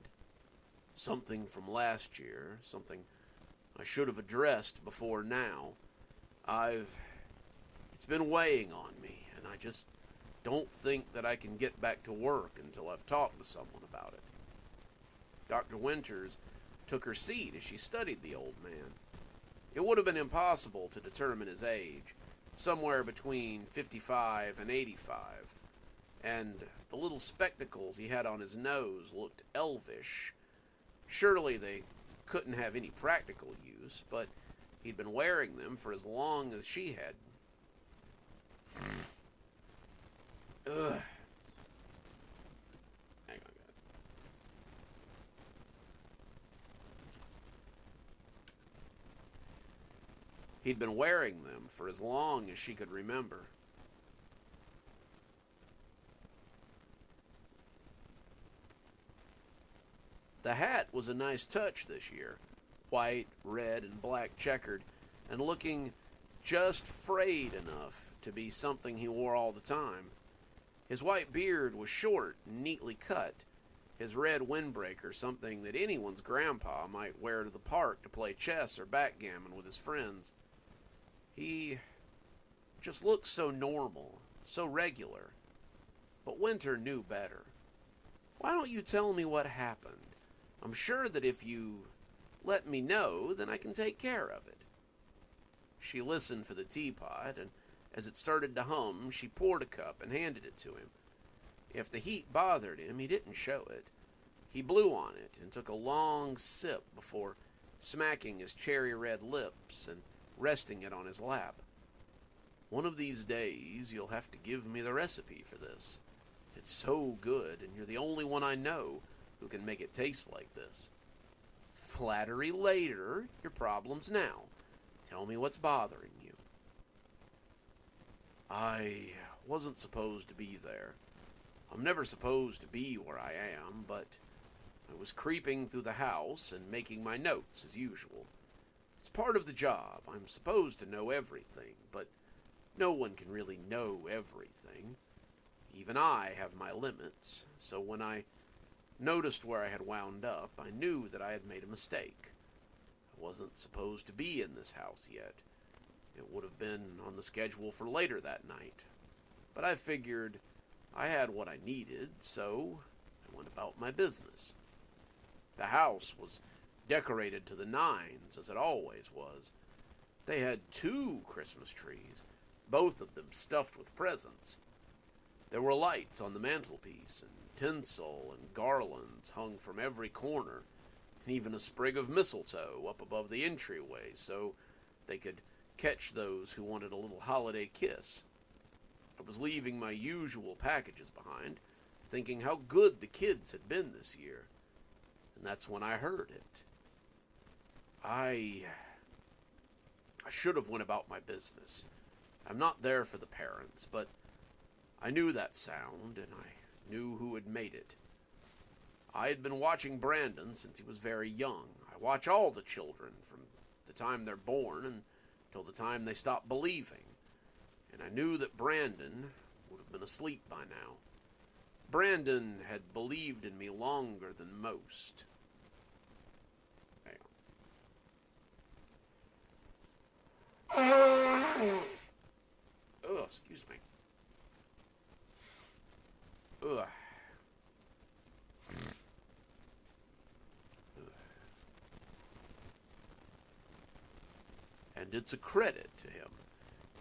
Something from last year, something I should have addressed before now. It's been weighing on me, and I just don't think that I can get back to work until I've talked to someone about it. Dr. Winters took her seat as she studied the old man. It would have been impossible to determine his age, somewhere between 55 and 85, and the little spectacles he had on his nose looked elvish. Surely they couldn't have any practical use, but he'd been wearing them for as long as she had. Ugh. Hang on, guys. He'd been wearing them for as long as she could remember. The hat was a nice touch this year. White, red, and black checkered, and looking just frayed enough to be something he wore all the time. His white beard was short and neatly cut. His red windbreaker, something that anyone's grandpa might wear to the park to play chess or backgammon with his friends. He just looked so normal, so regular. But Winter knew better. Why don't you tell me what happened? I'm sure that if you let me know, then I can take care of it. She listened for the teapot, and as it started to hum, she poured a cup and handed it to him. If the heat bothered him, he didn't show it. He blew on it and took a long sip before smacking his cherry-red lips and resting it on his lap. One of these days, you'll have to give me the recipe for this. It's so good, and you're the only one I know who can make it taste like this. Flattery later, your problems now. Tell me what's bothering you. I wasn't supposed to be there. I'm never supposed to be where I am, but I was creeping through the house and making my notes as usual. It's part of the job. I'm supposed to know everything, but no one can really know everything. Even I have my limits, so when I noticed where I had wound up, I knew that I had made a mistake. I wasn't supposed to be in this house yet. It would have been on the schedule for later that night. But I figured I had what I needed, so I went about my business. The house was decorated to the nines, as it always was. They had 2 Christmas trees, both of them stuffed with presents. There were lights on the mantelpiece, and tinsel and garlands hung from every corner, and even a sprig of mistletoe up above the entryway so they could catch those who wanted a little holiday kiss. I was leaving my usual packages behind, thinking how good the kids had been this year, and that's when I heard it. I should have went about my business. I'm not there for the parents, but I knew that sound, and I knew who had made it. I had been watching Brandon since he was very young. I watch all the children from the time they're born until the time they stop believing. And I knew that Brandon would have been asleep by now. Brandon had believed in me longer than most. Oh, excuse me. Ugh. And it's a credit to him.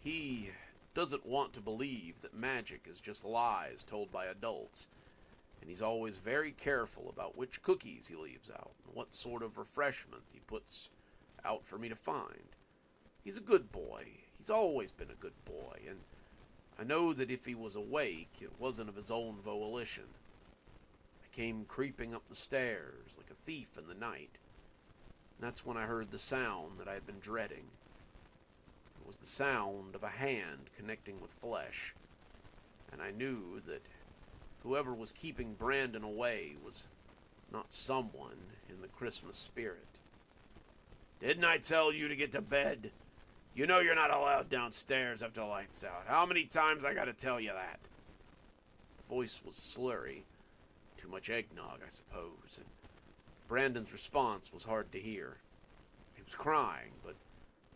He doesn't want to believe that magic is just lies told by adults, and he's always very careful about which cookies he leaves out and what sort of refreshments he puts out for me to find. He's a good boy. He's always been a good boy, and I know that if he was awake, it wasn't of his own volition. I came creeping up the stairs like a thief in the night. And that's when I heard the sound that I had been dreading. It was the sound of a hand connecting with flesh, and I knew that whoever was keeping Brandon away was not someone in the Christmas spirit. Didn't I tell you to get to bed? You know you're not allowed downstairs after the lights out. How many times I gotta tell you that? The voice was slurry. Too much eggnog, I suppose, and Brandon's response was hard to hear. He was crying, but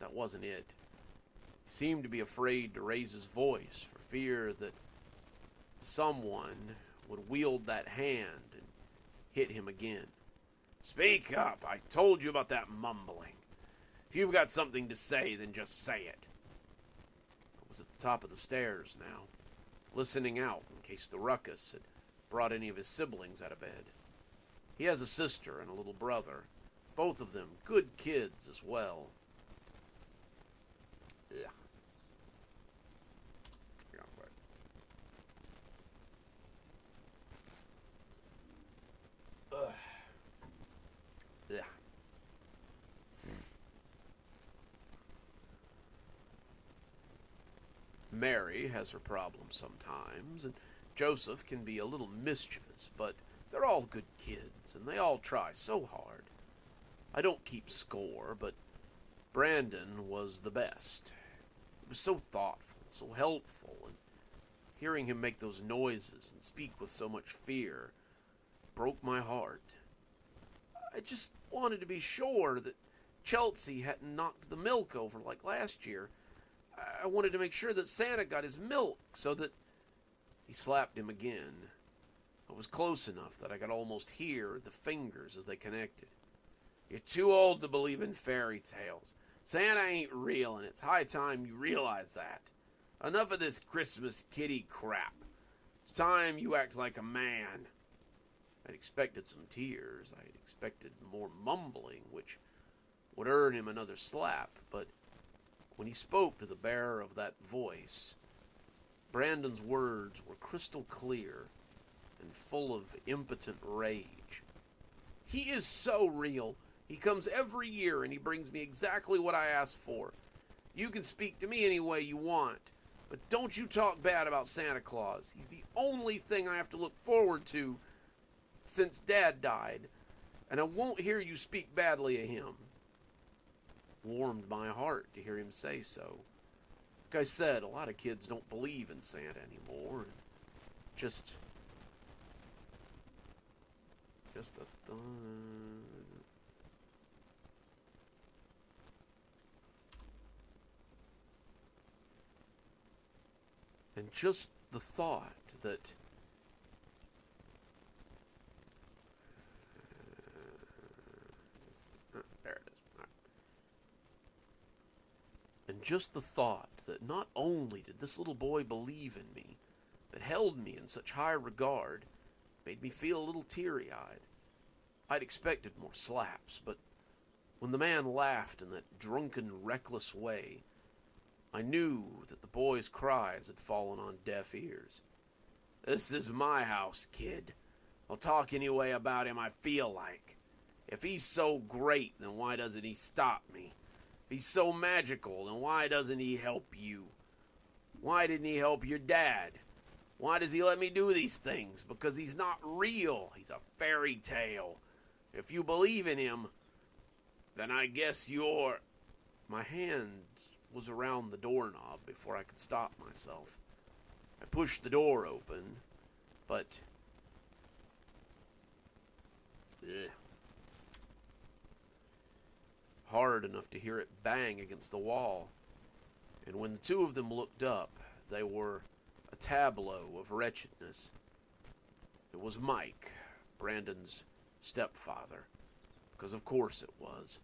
that wasn't it. He seemed to be afraid to raise his voice for fear that someone would wield that hand and hit him again. Speak up! I told you about that mumbling. If you've got something to say, then just say it. I was at the top of the stairs now, listening out in case the ruckus had brought any of his siblings out of bed. He has a sister and a little brother, both of them good kids as well. Ugh. Ugh. Ugh. Mary has her problems sometimes, and Joseph can be a little mischievous, but they're all good kids, and they all try so hard. I don't keep score, but Brandon was the best. He was so thoughtful, so helpful, and hearing him make those noises and speak with so much fear broke my heart. I just wanted to be sure that Chelsea hadn't knocked the milk over like last year. I wanted to make sure that Santa got his milk so that... He slapped him again. I was close enough that I could almost hear the fingers as they connected. You're too old to believe in fairy tales. Santa ain't real, and it's high time you realize that. Enough of this Christmas kitty crap. It's time you act like a man. I'd expected some tears. I'd expected more mumbling, which would earn him another slap, but when he spoke to the bearer of that voice, Brandon's words were crystal clear and full of impotent rage. He is so real. He comes every year and he brings me exactly what I asked for. You can speak to me any way you want, but don't you talk bad about Santa Claus. He's the only thing I have to look forward to since Dad died, and I won't hear you speak badly of him. Warmed my heart to hear him say so. Like I said, a lot of kids don't believe in Santa anymore. Just a thought. And just the thought that there it is. Right. And just the thought that not only did this little boy believe in me, but held me in such high regard, made me feel a little teary-eyed. I'd expected more slaps, but when the man laughed in that drunken, reckless way, I knew that the boy's cries had fallen on deaf ears. This is my house, kid. I'll talk any way about him I feel like. If he's so great, then why doesn't he stop me? If he's so magical, then why doesn't he help you? Why didn't he help your dad? Why does he let me do these things? Because he's not real. He's a fairy tale. If you believe in him, then I guess you're... My hand was around the doorknob before I could stop myself. I pushed the door open, but... hard enough to hear it bang against the wall. And when the two of them looked up, they were a tableau of wretchedness. It was Mike, Brandon's stepfather, because of course it was.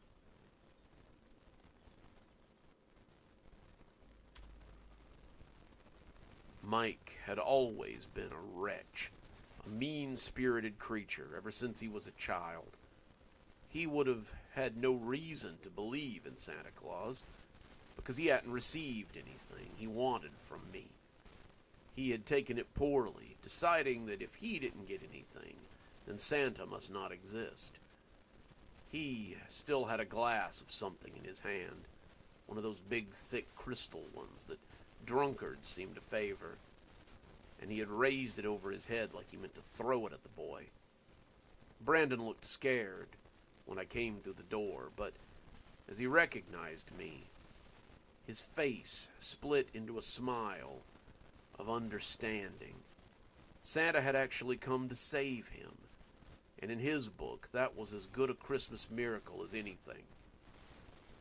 Mike had always been a wretch, a mean-spirited creature ever since he was a child. He would have had no reason to believe in Santa Claus, because he hadn't received anything he wanted from me. He had taken it poorly, deciding that if he didn't get anything, then Santa must not exist. He still had a glass of something in his hand, one of those big, thick crystal ones that drunkards seem to favor, and he had raised it over his head like he meant to throw it at the boy. Brandon looked scared when I came through the door, but as he recognized me, his face split into a smile of understanding. Santa had actually come to save him, and in his book, that was as good a Christmas miracle as anything.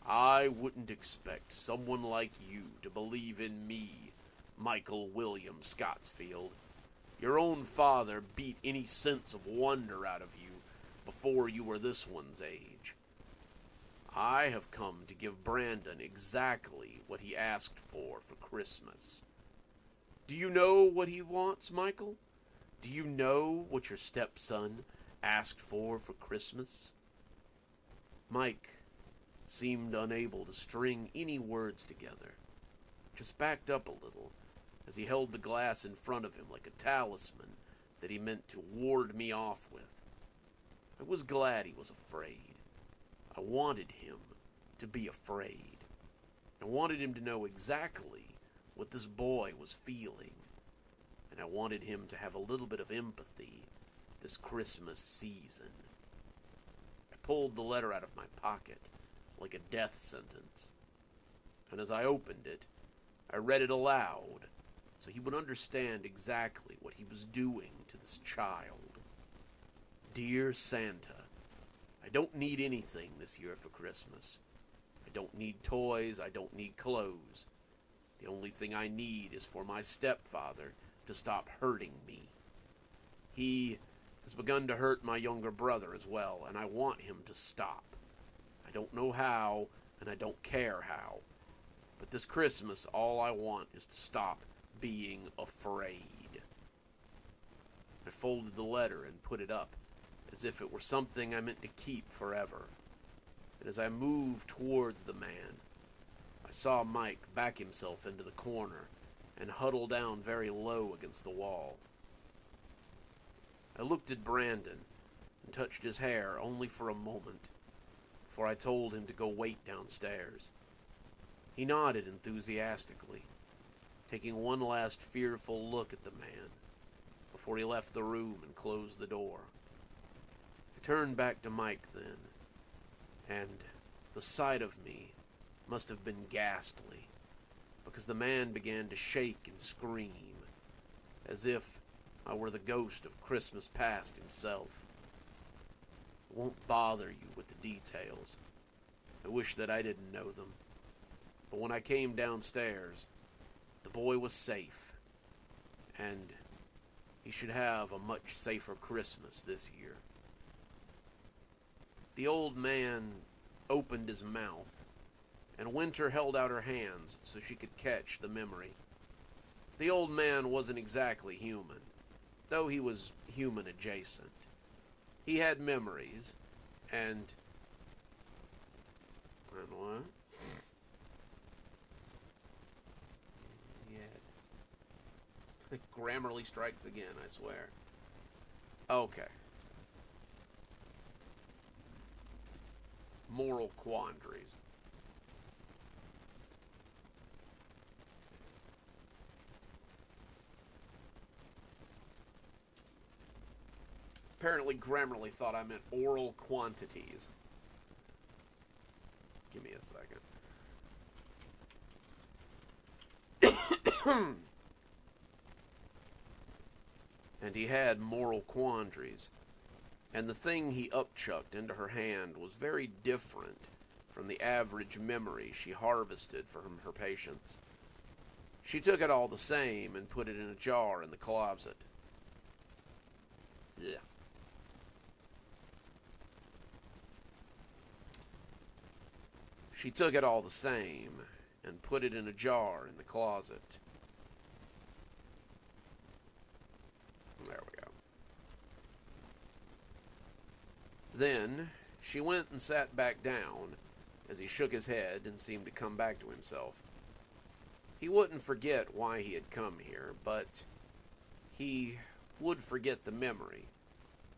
I wouldn't expect someone like you to believe in me, Michael William Scottsfield. Your own father beat any sense of wonder out of you before you were this one's age. I have come to give Brandon exactly what he asked for Christmas. Do you know what he wants, Michael? Do you know what your stepson asked for Christmas? Mike seemed unable to string any words together, just backed up a little as he held the glass in front of him like a talisman that he meant to ward me off with. I was glad he was afraid. I wanted him to be afraid. I wanted him to know exactly what this boy was feeling, and I wanted him to have a little bit of empathy this Christmas season. I pulled the letter out of my pocket like a death sentence, and as I opened it, I read it aloud so he would understand exactly what he was doing to this child. Dear Santa, I don't need anything this year for Christmas. I don't need toys, I don't need clothes. The only thing I need is for my stepfather to stop hurting me. He has begun to hurt my younger brother as well, and I want him to stop. I don't know how, and I don't care how. But this Christmas, all I want is to stop being afraid. I folded the letter and put it up, as if it were something I meant to keep forever. And as I moved towards the man, I saw Mike back himself into the corner and huddle down very low against the wall. I looked at Brandon and touched his hair only for a moment before I told him to go wait downstairs. He nodded enthusiastically, taking one last fearful look at the man before he left the room and closed the door. I turned back to Mike then, and the sight of me must have been ghastly, because the man began to shake and scream, as if I were the ghost of Christmas past himself. I won't bother you with the details. I wish that I didn't know them. But when I came downstairs, the boy was safe, and he should have a much safer Christmas this year. The old man opened his mouth, and Winter held out her hands so she could catch the memory. The old man wasn't exactly human, though he was human adjacent. He had memories, and what? Yeah. Grammarly strikes again, I swear. Okay. Moral quandaries. Apparently Grammarly thought I meant oral quantities. Give me a second. And he had moral quandaries, and the thing he upchucked into her hand was very different from the average memory she harvested from her patients. She took it all the same and put it in a jar in the closet. Yeah. She took it all the same and put it in a jar in the closet. There we go. Then she went and sat back down as he shook his head and seemed to come back to himself. He wouldn't forget why he had come here, but he would forget the memory,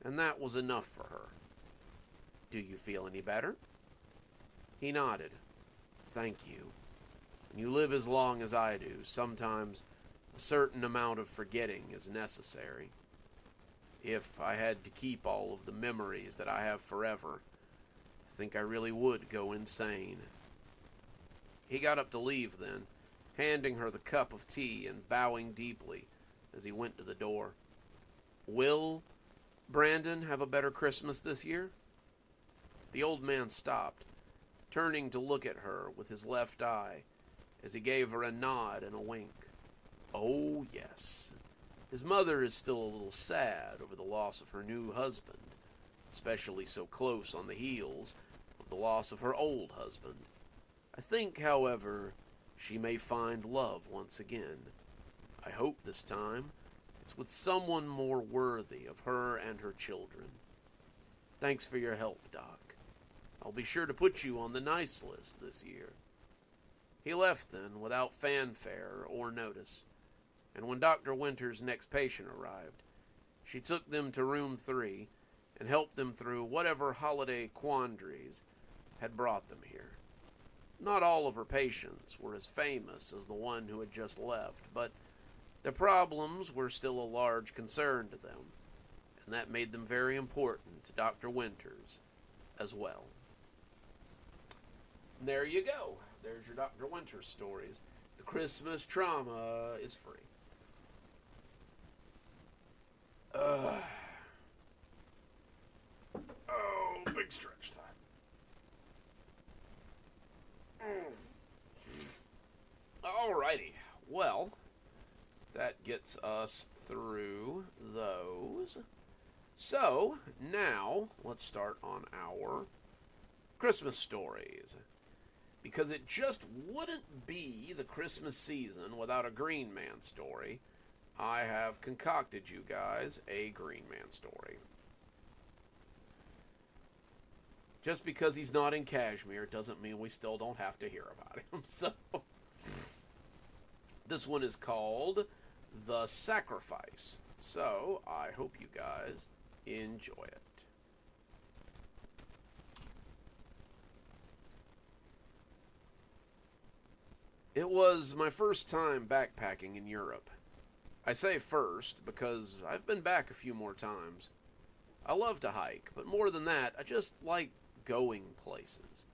and that was enough for her. Do you feel any better? He nodded. Thank you. When you live as long as I do, sometimes a certain amount of forgetting is necessary. If I had to keep all of the memories that I have forever, I think I really would go insane. He got up to leave then, handing her the cup of tea and bowing deeply as he went to the door. Will Brandon have a better Christmas this year? The old man stopped, turning to look at her with his left eye as he gave her a nod and a wink. Oh, yes. His mother is still a little sad over the loss of her new husband, especially so close on the heels of the loss of her old husband. I think, however, she may find love once again. I hope this time it's with someone more worthy of her and her children. Thanks for your help, Doc. I'll be sure to put you on the nice list this year. He left then without fanfare or notice, and when Dr. Winter's next patient arrived, she took them to room 3 and helped them through whatever holiday quandaries had brought them here. Not all of her patients were as famous as the one who had just left, but the problems were still a large concern to them, and that made them very important to Dr. Winters as well. And there you go. There's your Dr. Winters stories. The Christmas trauma is free. Oh, big stretch time. Alrighty. Well, that gets us through those. So, now, let's start on our Christmas stories. Because it just wouldn't be the Christmas season without a Green Man story, I have concocted you guys a Green Man story. Just because he's not in Kashmir doesn't mean we still don't have to hear about him. So, this one is called The Sacrifice. So, I hope you guys enjoy it. It was my first time backpacking in Europe. I say first because I've been back a few more times. I love to hike, but more than that, I just like going places.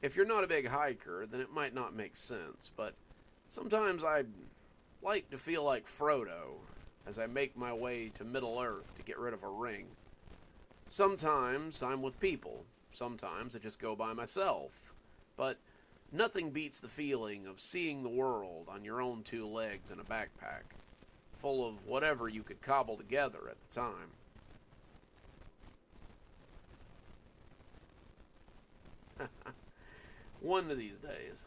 If you're not a big hiker, then it might not make sense, but sometimes I like to feel like Frodo as I make my way to Middle-earth to get rid of a ring. Sometimes I'm with people, sometimes I just go by myself, but nothing beats the feeling of seeing the world on your own two legs in a backpack, full of whatever you could cobble together at the time. One of these days.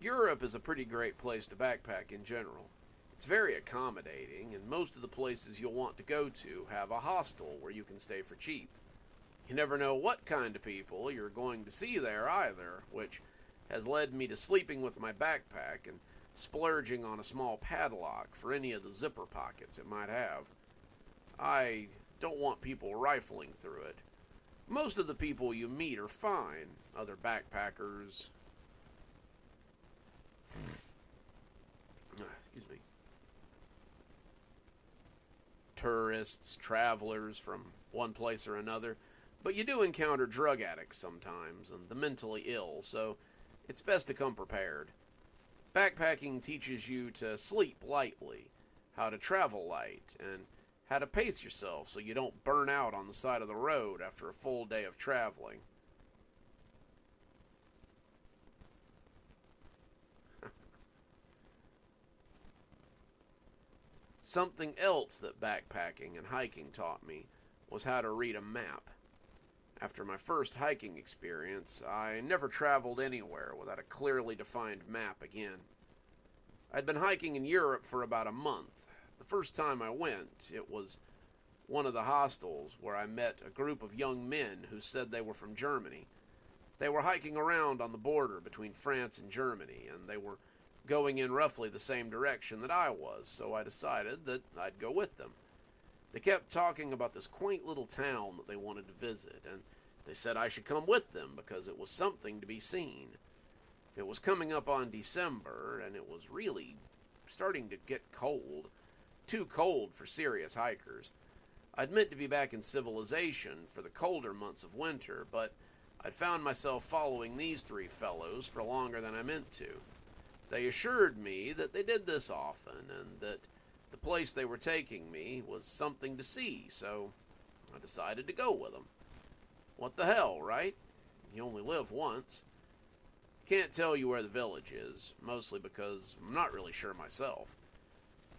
Europe is a pretty great place to backpack in general. It's very accommodating, and most of the places you'll want to go to have a hostel where you can stay for cheap. You never know what kind of people you're going to see there either, which has led me to sleeping with my backpack and splurging on a small padlock for any of the zipper pockets it might have. I don't want people rifling through it. Most of the people you meet are fine. Other backpackers. Excuse me. Tourists, travelers from one place or another. But you do encounter drug addicts sometimes and the mentally ill, so it's best to come prepared. Backpacking teaches you to sleep lightly, how to travel light, and how to pace yourself so you don't burn out on the side of the road after a full day of traveling. Something else that backpacking and hiking taught me was how to read a map. After my first hiking experience, I never traveled anywhere without a clearly defined map again. I'd been hiking in Europe for about a month. The first time I went, it was one of the hostels where I met a group of young men who said they were from Germany. They were hiking around on the border between France and Germany, and they were going in roughly the same direction that I was, so I decided that I'd go with them. They kept talking about this quaint little town that they wanted to visit, and they said I should come with them because it was something to be seen. It was coming up on December, and it was really starting to get cold. Too cold for serious hikers. I'd meant to be back in civilization for the colder months of winter, but I'd found myself following these three fellows for longer than I meant to. They assured me that they did this often, and that the place they were taking me was something to see, so I decided to go with them. What the hell, right? You only live once. Can't tell you where the village is, mostly because I'm not really sure myself.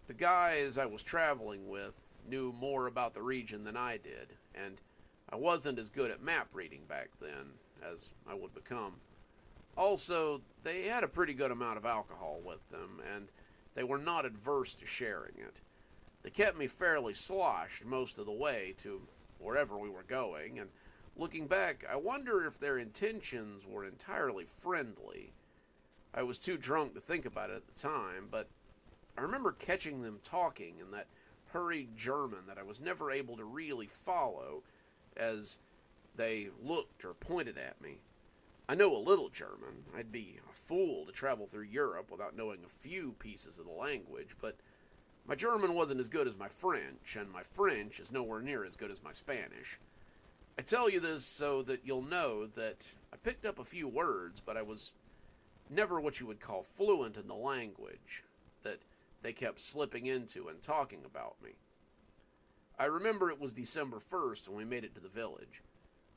The guys I was traveling with knew more about the region than I did, and I wasn't as good at map reading back then as I would become. Also, they had a pretty good amount of alcohol with them, and they were not adverse to sharing it. They kept me fairly sloshed most of the way to wherever we were going, and looking back, I wonder if their intentions were entirely friendly. I was too drunk to think about it at the time, but I remember catching them talking in that hurried German that I was never able to really follow, as They looked or pointed at me. I know a little German. I'd be a fool to travel through Europe without knowing a few pieces of the language, but my German wasn't as good as my French, and my French is nowhere near as good as my Spanish. I tell you this so that you'll know that I picked up a few words, but I was never what you would call fluent in the language that they kept slipping into and talking about me. I remember it was December 1st when we made it to the village.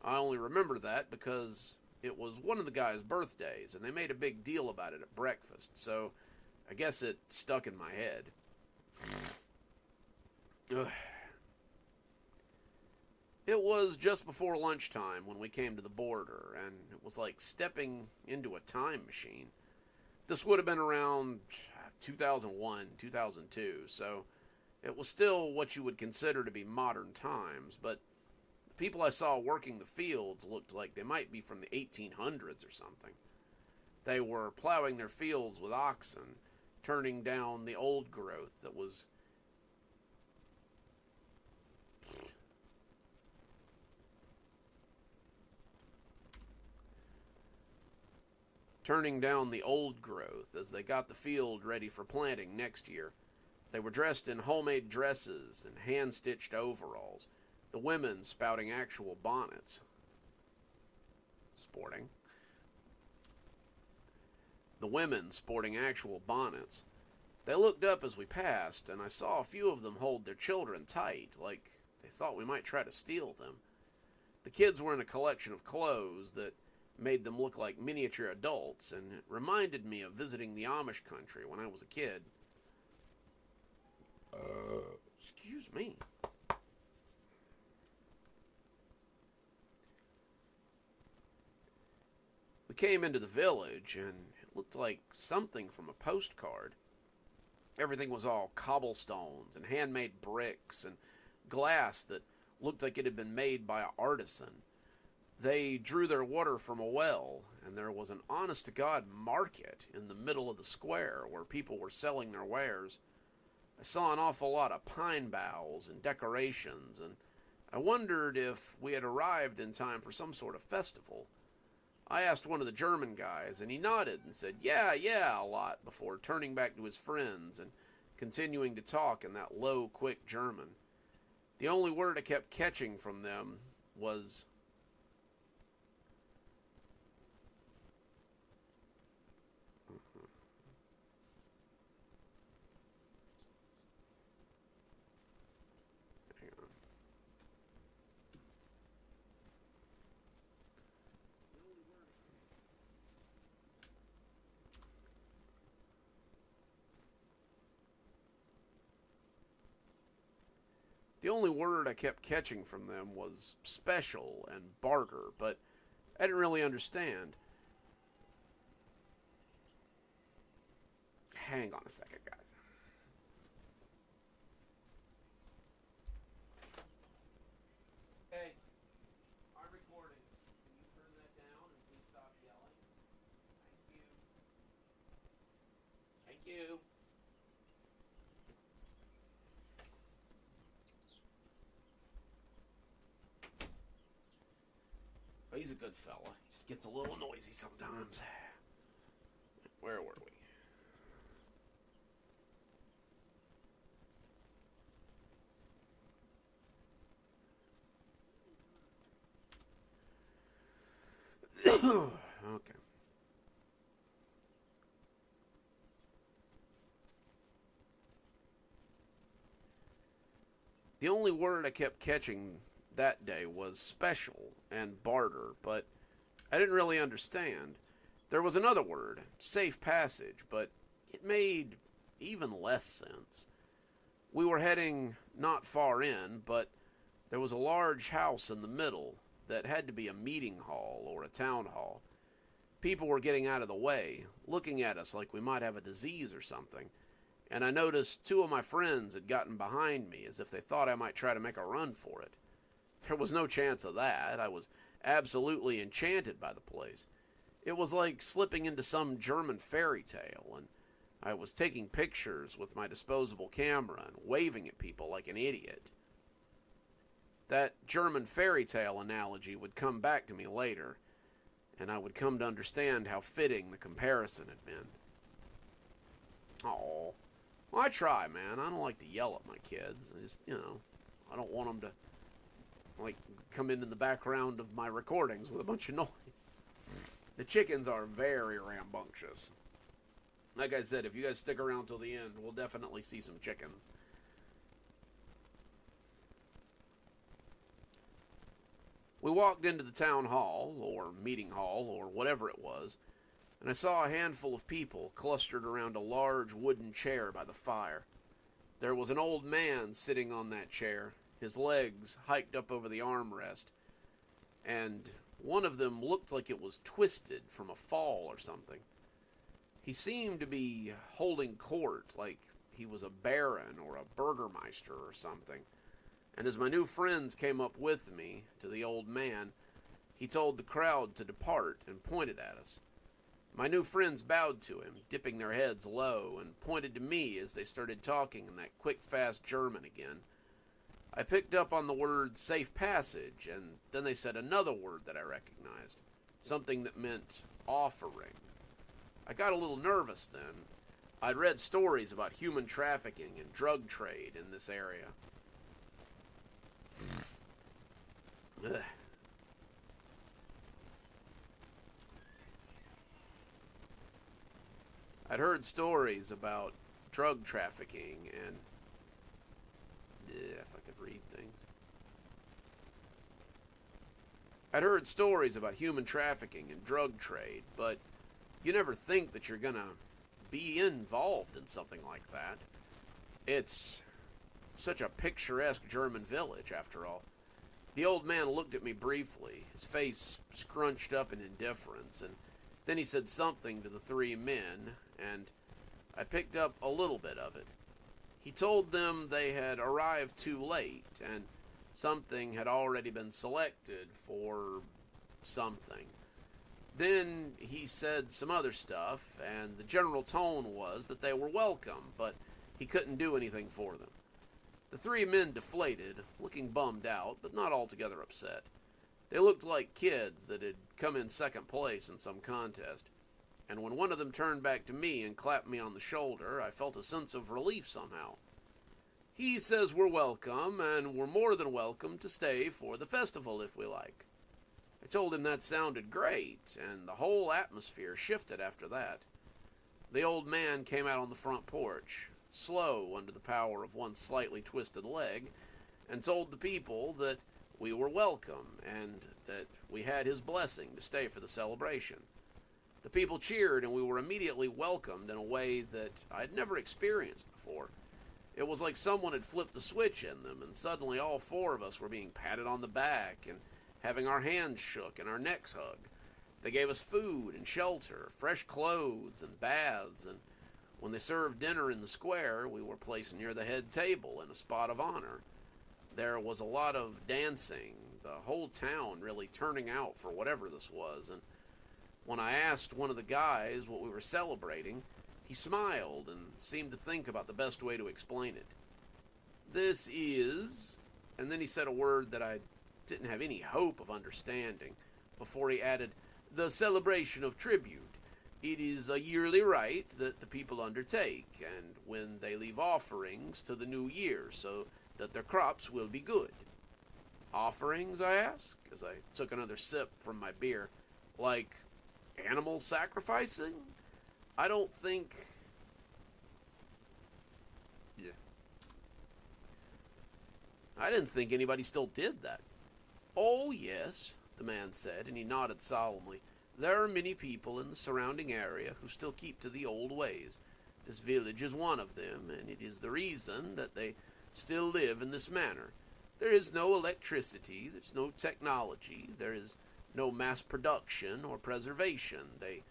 I only remember that because it was one of the guys' birthdays, and they made a big deal about it at breakfast, so I guess it stuck in my head. Ugh. It was just before lunchtime when we came to the border, and it was like stepping into a time machine. This would have been around 2001, 2002, so it was still what you would consider to be modern times, but the people I saw working the fields looked like they might be from the 1800s or something. They were plowing their fields with oxen, turning down the old growth that was as they got the field ready for planting next year. They were dressed in homemade dresses and hand-stitched overalls, the women spouting actual bonnets. Sporting. The women sporting actual bonnets. They looked up as we passed, and I saw a few of them hold their children tight, like they thought we might try to steal them. The kids were in a collection of clothes that made them look like miniature adults, and it reminded me of visiting the Amish country when I was a kid. Excuse me. We came into the village, and it looked like something from a postcard. Everything was all cobblestones and handmade bricks and glass that looked like it had been made by an artisan. They drew their water from a well, and there was an honest-to-God market in the middle of the square where people were selling their wares. I saw an awful lot of pine boughs and decorations, and I wondered if we had arrived in time for some sort of festival. I asked one of the German guys, and he nodded and said, yeah, a lot, before turning back to his friends and continuing to talk in that low, quick German. The only word I kept catching from them was The only word I kept catching from them was special and barter, but I didn't really understand. Hang on a second, guys. Hey, I'm recording. Can you turn that down and please stop yelling? Thank you. Thank you. He's a good fella. He just gets a little noisy sometimes. Where were we? Okay. The only word I kept catching that day was special and barter, but I didn't really understand. There was another word, safe passage, but it made even less sense. We were heading not far in, but there was a large house in the middle that had to be a meeting hall or a town hall. People were getting out of the way, looking at us like we might have a disease or something, and I noticed two of my friends had gotten behind me as if they thought I might try to make a run for it. There was no chance of that. I was absolutely enchanted by the place. It was like slipping into some German fairy tale, and I was taking pictures with my disposable camera and waving at people like an idiot. That German fairy tale analogy would come back to me later, and I would come to understand how fitting the comparison had been. Oh, well, I try, man. I don't like to yell at my kids. I just, I don't want them to, come into the background of my recordings with a bunch of noise. The chickens are very rambunctious. Like I said, if you guys stick around till the end, we'll definitely see some chickens. We walked into the town hall, or meeting hall, or whatever it was, and I saw a handful of people clustered around a large wooden chair by the fire. There was an old man sitting on that chair, his legs hiked up over the armrest, and one of them looked like it was twisted from a fall or something. He seemed to be holding court, like he was a baron or a burgermeister or something. And as my new friends came up with me to the old man, he told the crowd to depart and pointed at us. My new friends bowed to him, dipping their heads low, and pointed to me as they started talking in that quick, fast German again. I picked up on the word safe passage, and then they said another word that I recognized, something that meant offering. I got a little nervous then. I'd read stories about human trafficking and drug trade in this area. Ugh. I'd heard stories about drug trafficking and... if I could read things. I'd heard stories about human trafficking and drug trade, but you never think that you're gonna be involved in something like that. It's such a picturesque German village, after all. The old man looked at me briefly, his face scrunched up in indifference, and then he said something to the three men, and I picked up a little bit of it. He told them they had arrived too late, and something had already been selected for something. Then he said some other stuff, and the general tone was that they were welcome, but he couldn't do anything for them. The three men deflated, looking bummed out, but not altogether upset. They looked like kids that had come in second place in some contest, and when one of them turned back to me and clapped me on the shoulder, I felt a sense of relief somehow. He says we're welcome, and we're more than welcome to stay for the festival if we like. I told him that sounded great, and the whole atmosphere shifted after that. The old man came out on the front porch, slow under the power of one slightly twisted leg, and told the people that we were welcome and that we had his blessing to stay for the celebration. The people cheered, and we were immediately welcomed in a way that I'd never experienced before. It was like someone had flipped the switch in them, and suddenly all four of us were being patted on the back and having our hands shook and our necks hugged. They gave us food and shelter, fresh clothes and baths, and when they served dinner in the square, we were placed near the head table in a spot of honor. There was a lot of dancing, the whole town really turning out for whatever this was, and when I asked one of the guys what we were celebrating, he smiled and seemed to think about the best way to explain it. This is... and then he said a word that I didn't have any hope of understanding, before he added, the celebration of tribute. It is a yearly rite that the people undertake, and when they leave offerings to the new year, so that their crops will be good. Offerings, I asked, as I took another sip from my beer. Like animal sacrificing? I don't think... yeah. I didn't think anybody still did that. Oh, yes, the man said, and he nodded solemnly. There are many people in the surrounding area who still keep to the old ways. This village is one of them, and it is the reason that they still live in this manner. There is no electricity, there's no technology, there is no mass production or preservation. They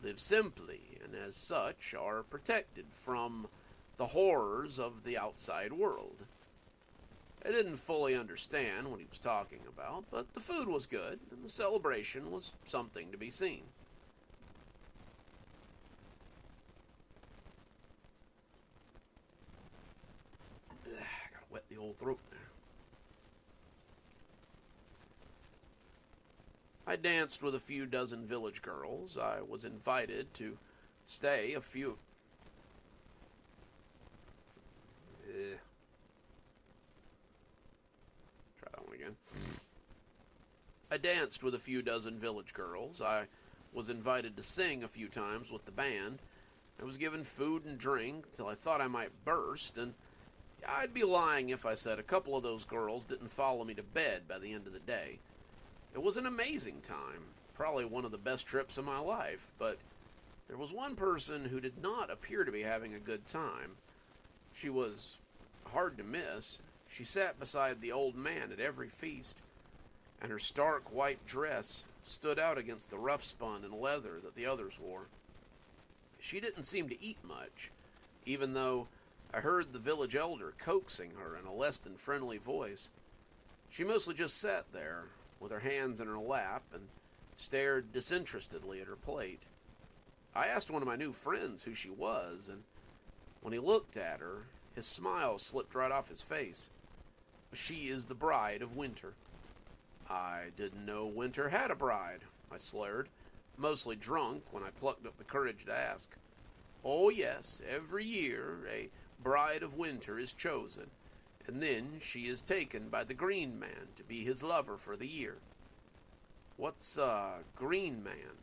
live simply, and as such are protected from the horrors of the outside world. I didn't fully understand what he was talking about, but the food was good, and the celebration was something to be seen. Gotta wet the old throat there. I danced with a few dozen village girls. I was invited to stay a few. Try that one again. I danced with a few dozen village girls. I was invited to sing a few times with the band. I was given food and drink till I thought I might burst, and I'd be lying if I said a couple of those girls didn't follow me to bed by the end of the day. It was an amazing time, probably one of the best trips of my life, but there was one person who did not appear to be having a good time. She was hard to miss. She sat beside the old man at every feast, and her stark white dress stood out against the rough spun and leather that the others wore. She didn't seem to eat much, even though I heard the village elder coaxing her in a less than friendly voice. She mostly just sat there, with her hands in her lap, and stared disinterestedly at her plate. I asked one of my new friends who she was, and when he looked at her, his smile slipped right off his face. She is the bride of Winter. I didn't know Winter had a bride, I slurred, mostly drunk when I plucked up the courage to ask. Oh yes, every year a bride of Winter is chosen, and then she is taken by the Green Man to be his lover for the year. What's a Green Man?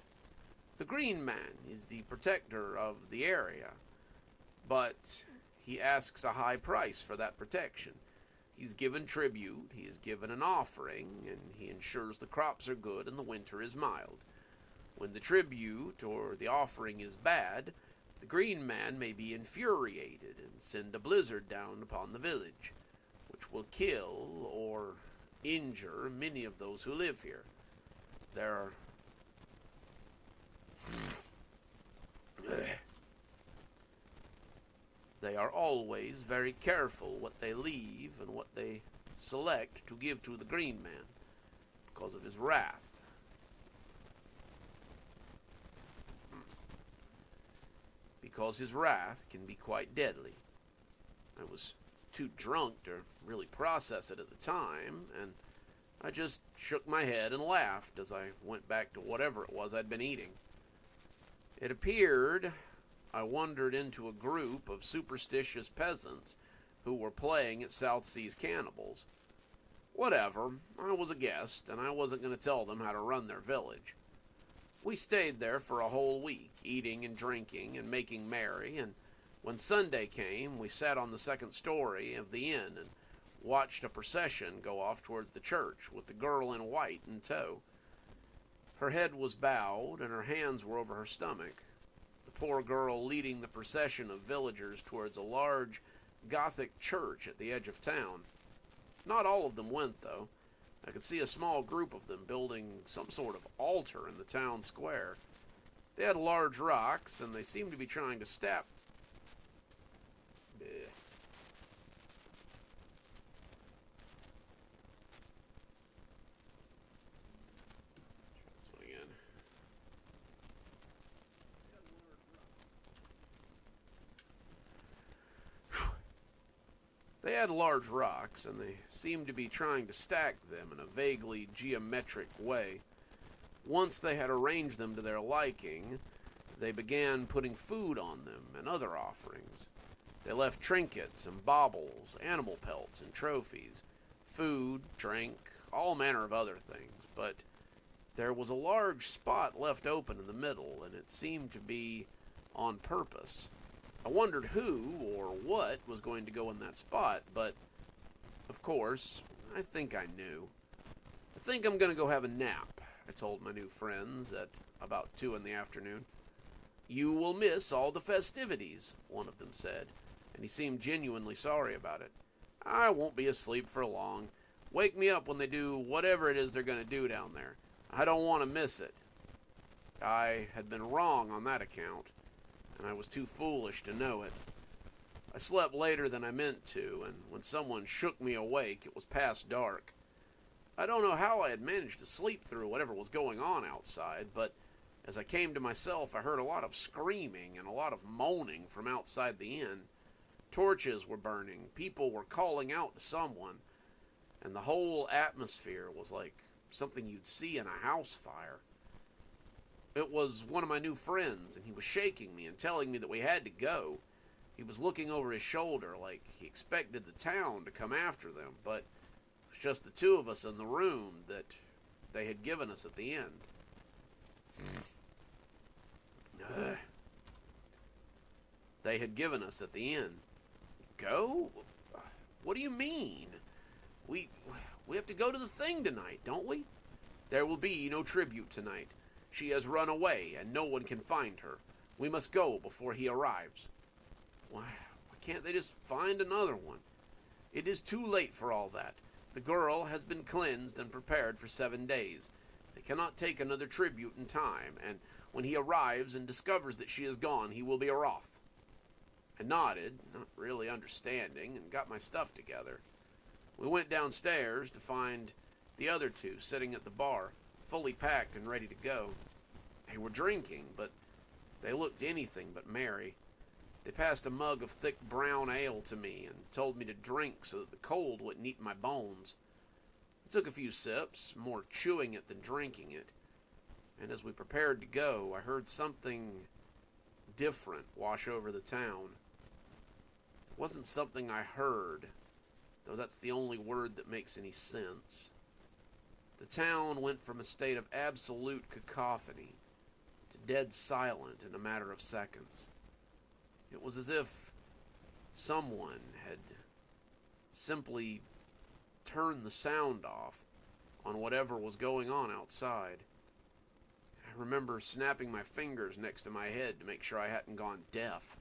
The Green Man is the protector of the area, but he asks a high price for that protection. He's given tribute, he is given an offering, and he ensures the crops are good and the winter is mild. When the tribute or the offering is bad, the Green Man may be infuriated and send a blizzard down upon the village, which will kill or injure many of those who live here. They are always very careful what they leave and what they select to give to the Green Man because of his wrath. Because his wrath can be quite deadly. I was too drunk to really process it at the time, and I just shook my head and laughed as I went back to whatever it was I'd been eating. It appeared I wandered into a group of superstitious peasants who were playing at South Seas Cannibals. Whatever, I was a guest, and I wasn't going to tell them how to run their village. We stayed there for a whole week, eating and drinking and making merry, and when Sunday came, we sat on the second story of the inn and watched a procession go off towards the church with the girl in white in tow. Her head was bowed, and her hands were over her stomach. The poor girl leading the procession of villagers towards a large Gothic church at the edge of town. Not all of them went, though. I could see a small group of them building some sort of altar in the town square. They had large rocks, and they seemed to be trying to step. Try this one again. They had large rocks, and they seemed to be trying to stack them in a vaguely geometric way. Once they had arranged them to their liking, they began putting food on them and other offerings. They left trinkets and baubles, animal pelts and trophies, food, drink, all manner of other things, but there was a large spot left open in the middle, and it seemed to be on purpose. I wondered who or what was going to go in that spot, but, of course, I think I knew. I think I'm going to go have a nap, I told my new friends at about 2 in the afternoon. You will miss all the festivities, one of them said, and he seemed genuinely sorry about it. I won't be asleep for long. Wake me up when they do whatever it is they're going to do down there. I don't want to miss it. I had been wrong on that account, and I was too foolish to know it. I slept later than I meant to, and when someone shook me awake, it was past dark. I don't know how I had managed to sleep through whatever was going on outside, but as I came to myself, I heard a lot of screaming and a lot of moaning from outside the inn. Torches were burning, people were calling out to someone, and the whole atmosphere was like something you'd see in a house fire. It was one of my new friends, and he was shaking me and telling me that we had to go. He was looking over his shoulder like he expected the town to come after them, but it was just the two of us in the room that they had given us at the end. They had given us at the end. Go? What do you mean? We have to go to the thing tonight, don't we? There will be no tribute tonight. She has run away, and no one can find her. We must go before he arrives. Why can't they just find another one? It is too late for all that. The girl has been cleansed and prepared for 7 days. They cannot take another tribute in time, and when he arrives and discovers that she is gone, he will be wroth. I nodded, not really understanding, and got my stuff together. We went downstairs to find the other two sitting at the bar, fully packed and ready to go. They were drinking, but they looked anything but merry. They passed a mug of thick brown ale to me and told me to drink so that the cold wouldn't eat my bones. I took a few sips, more chewing it than drinking it, and as we prepared to go, I heard something different wash over the town. It wasn't something I heard, though that's the only word that makes any sense. The town went from a state of absolute cacophony to dead silent in a matter of seconds. It was as if someone had simply turned the sound off on whatever was going on outside. I remember snapping my fingers next to my head to make sure I hadn't gone deaf.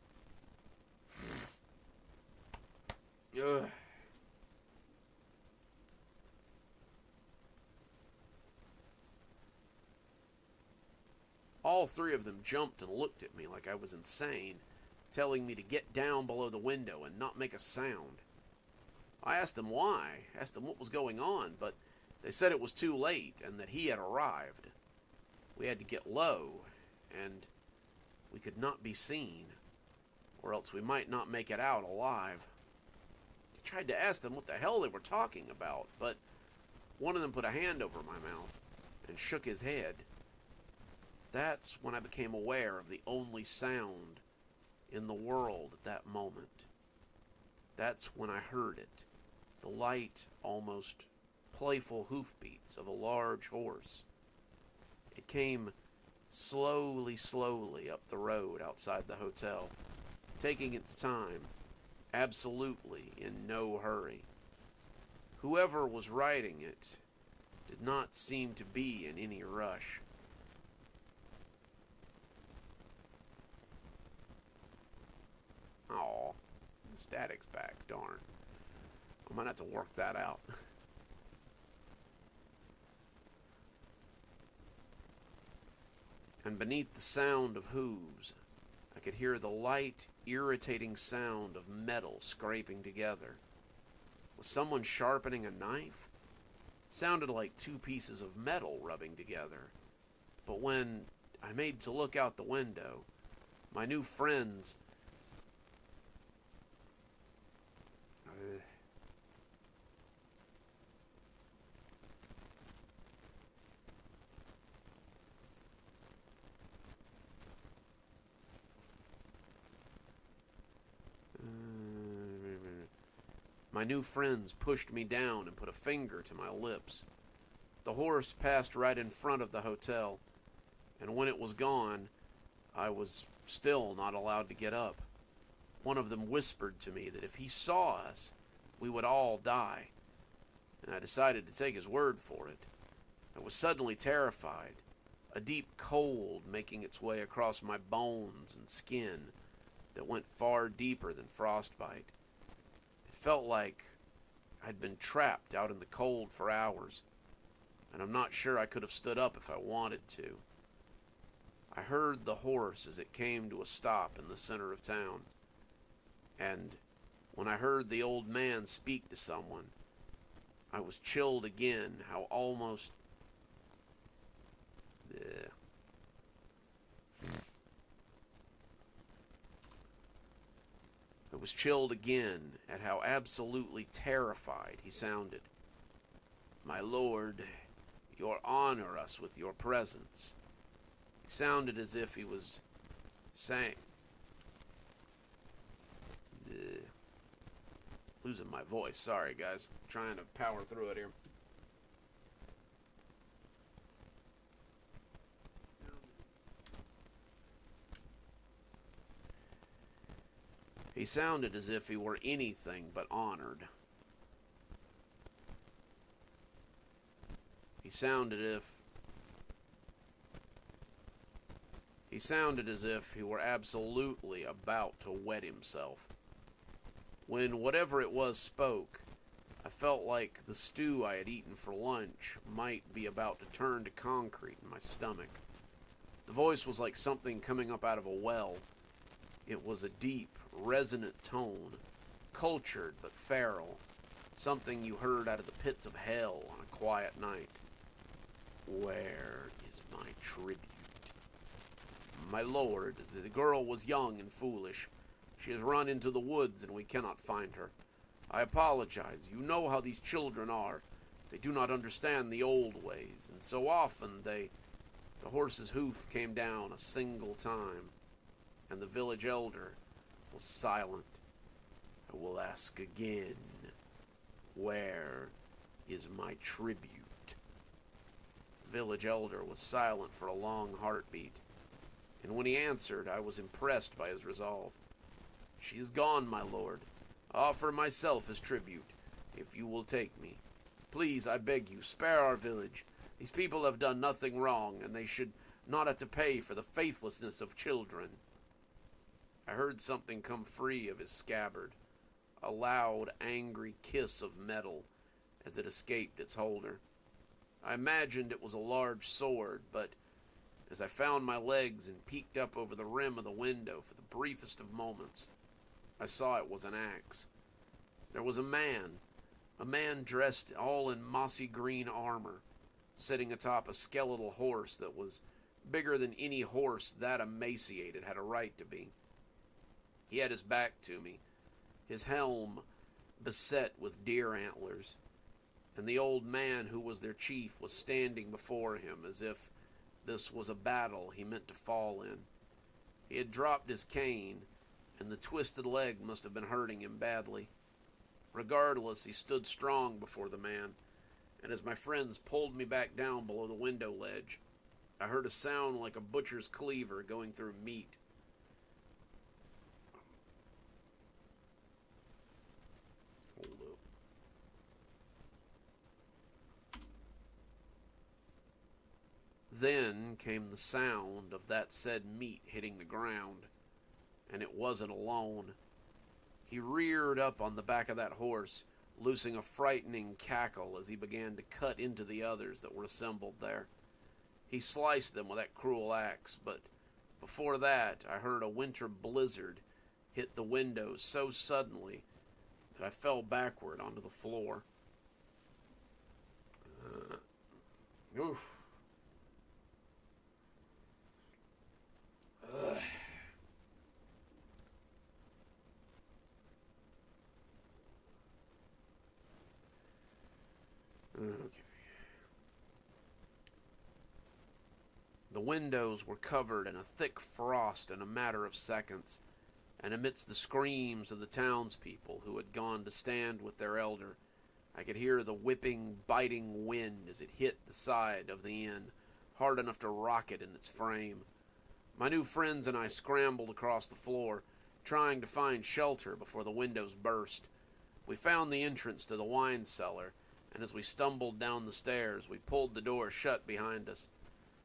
Ugh. All three of them jumped and looked at me like I was insane, telling me to get down below the window and not make a sound. I asked them why, asked them what was going on, but they said it was too late and that he had arrived. We had to get low, and we could not be seen, or else we might not make it out alive. I tried to ask them what the hell they were talking about, but one of them put a hand over my mouth and shook his head. That's when I became aware of the only sound in the world at that moment. That's when I heard it. The light, almost playful hoofbeats of a large horse. It came slowly up the road outside the hotel, taking its time, absolutely in no hurry. Whoever was riding it did not seem to be in any rush. Aw, the static's back, darn. I might have to work that out. And beneath the sound of hooves, I could hear the light, irritating sound of metal scraping together. Was someone sharpening a knife? It sounded like two pieces of metal rubbing together. But when I made to look out the window, my new friends My new friends pushed me down and put a finger to my lips. The horse passed right in front of the hotel, and when it was gone, I was still not allowed to get up. One of them whispered to me that if he saw us, we would all die, and I decided to take his word for it. I was suddenly terrified, a deep cold making its way across my bones and skin that went far deeper than frostbite. It felt like I'd been trapped out in the cold for hours, and I'm not sure I could have stood up if I wanted to. I heard the horse as it came to a stop in the center of town, and when I heard the old man speak to someone, I was chilled again, how almost... I was chilled again at how absolutely terrified he sounded. "My lord, you honor us with your presence." He sounded as if he was saying... Losing my voice. Sorry, guys. Trying to power through it here. He sounded as if he were anything but honored. He sounded as if he were absolutely about to wet himself. When whatever it was spoke, I felt like the stew I had eaten for lunch might be about to turn to concrete in my stomach. The voice was like something coming up out of a well. It was a deep, resonant tone, cultured but feral, something you heard out of the pits of hell on a quiet night. "Where is my tribute?" "My lord, the girl was young and foolish. She has run into the woods and we cannot find her. I apologize. You know how these children are. They do not understand the old ways, and so often The horse's hoof came down a single time, and the village elder was silent. "I will ask again. Where is my tribute?" The village elder was silent for a long heartbeat, and when he answered, I was impressed by his resolve. "She is gone, my lord. I offer myself as tribute, if you will take me. Please, I beg you, spare our village. These people have done nothing wrong, and they should not have to pay for the faithlessness of children." I heard something come free of his scabbard, a loud, angry kiss of metal as it escaped its holder. I imagined it was a large sword, but as I found my legs and peeked up over the rim of the window for the briefest of moments, I saw it was an axe. There was a man dressed all in mossy green armor, sitting atop a skeletal horse that was bigger than any horse that emaciated had a right to be. He had his back to me, his helm beset with deer antlers, and the old man who was their chief was standing before him as if this was a battle he meant to fall in. He had dropped his cane, and the twisted leg must have been hurting him badly. Regardless, he stood strong before the man, and as my friends pulled me back down below the window ledge, I heard a sound like a butcher's cleaver going through meat. Hold up. Then came the sound of that said meat hitting the ground, and it wasn't alone. He reared up on the back of that horse, loosing a frightening cackle as he began to cut into the others that were assembled there. He sliced them with that cruel axe, but before that I heard a winter blizzard hit the windows so suddenly that I fell backward onto the floor. Oof. Okay. The windows were covered in a thick frost in a matter of seconds, and amidst the screams of the townspeople who had gone to stand with their elder, I could hear the whipping, biting wind as it hit the side of the inn, hard enough to rock it in its frame. My new friends and I scrambled across the floor, trying to find shelter before the windows burst. We found the entrance to the wine cellar, and as we stumbled down the stairs, we pulled the door shut behind us.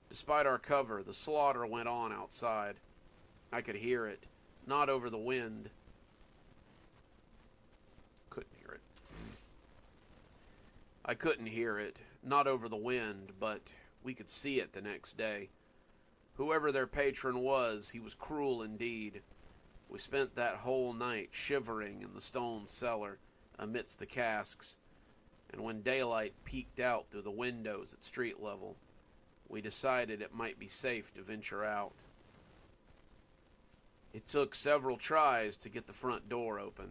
Despite our cover, the slaughter went on outside. I could hear it, not over the wind. I couldn't hear it, not over the wind, but we could see it the next day. Whoever their patron was, he was cruel indeed. We spent that whole night shivering in the stone cellar amidst the casks, and when daylight peeked out through the windows at street level, we decided it might be safe to venture out. It took several tries to get the front door open,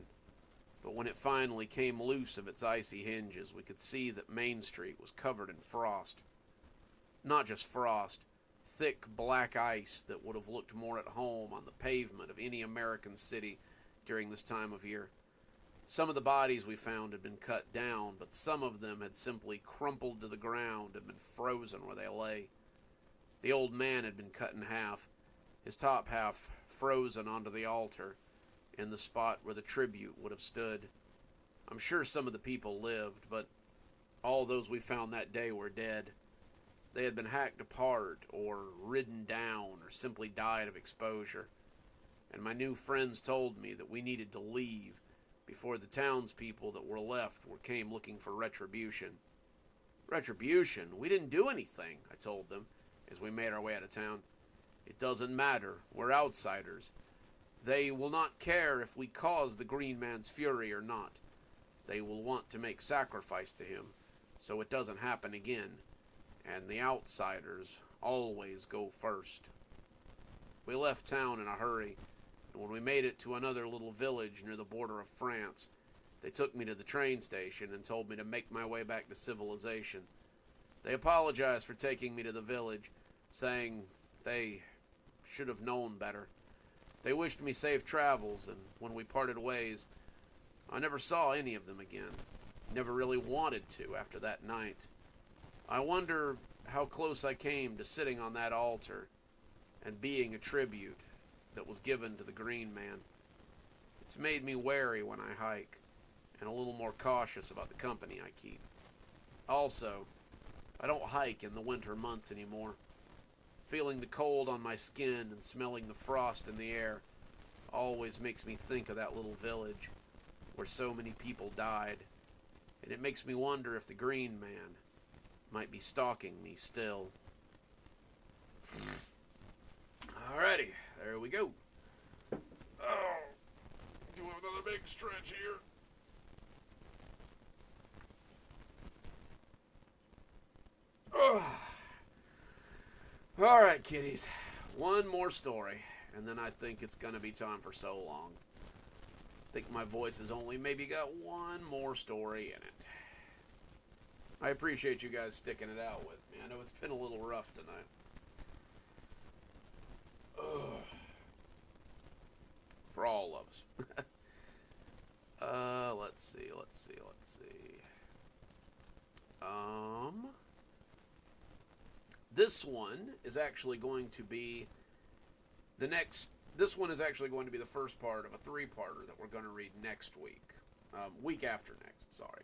but when it finally came loose of its icy hinges, we could see that Main Street was covered in frost. Not just frost, thick black ice that would have looked more at home on the pavement of any American city during this time of year. Some of the bodies we found had been cut down, but some of them had simply crumpled to the ground and been frozen where they lay. The old man had been cut in half, his top half frozen onto the altar in the spot where the tribute would have stood. I'm sure some of the people lived, but all those we found that day were dead. They had been hacked apart or ridden down or simply died of exposure. And my new friends told me that we needed to leave before the townspeople that were left came looking for retribution. Retribution? We didn't do anything, I told them as we made our way out of town. It doesn't matter. We're outsiders. They will not care if we cause the Green Man's fury or not. They will want to make sacrifice to him, so it doesn't happen again. And the outsiders always go first. We left town in a hurry, and when we made it to another little village near the border of France, they took me to the train station and told me to make my way back to civilization. They apologized for taking me to the village, saying they should have known better. They wished me safe travels, and when we parted ways, I never saw any of them again. Never really wanted to after that night. I wonder how close I came to sitting on that altar and being a tribute that was given to the Green Man. It's made me wary when I hike, and a little more cautious about the company I keep. Also, I don't hike in the winter months anymore. Feeling the cold on my skin and smelling the frost in the air always makes me think of that little village where so many people died, and it makes me wonder if the Green Man might be stalking me still. Alrighty, there we go. Oh, do another big stretch here. Oh. Alright, kiddies. One more story, and then I think it's going to be time for so long. I think my voice has only maybe got one more story in it. I appreciate you guys sticking it out with me. I know it's been a little rough tonight. Ugh. For all of us. Let's see. This one is actually going to be this one is actually going to be the first part of a three-parter that we're going to read next week. Week after next, sorry.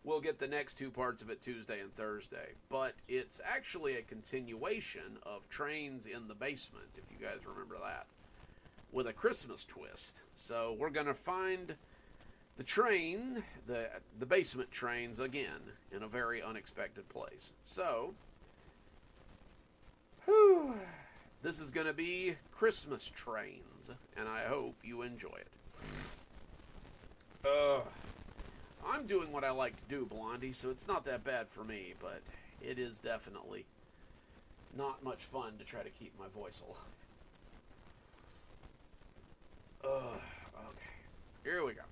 We'll get the next two parts of it Tuesday and Thursday. But it's actually a continuation of Trains in the Basement, if you guys remember that, with a Christmas twist. So we're going to find the train, the basement trains again, in a very unexpected place. So, this is going to be Christmas Trains, and I hope you enjoy it. I'm doing what I like to do, Blondie, so it's not that bad for me, but it is definitely not much fun to try to keep my voice alive. Okay, here we go.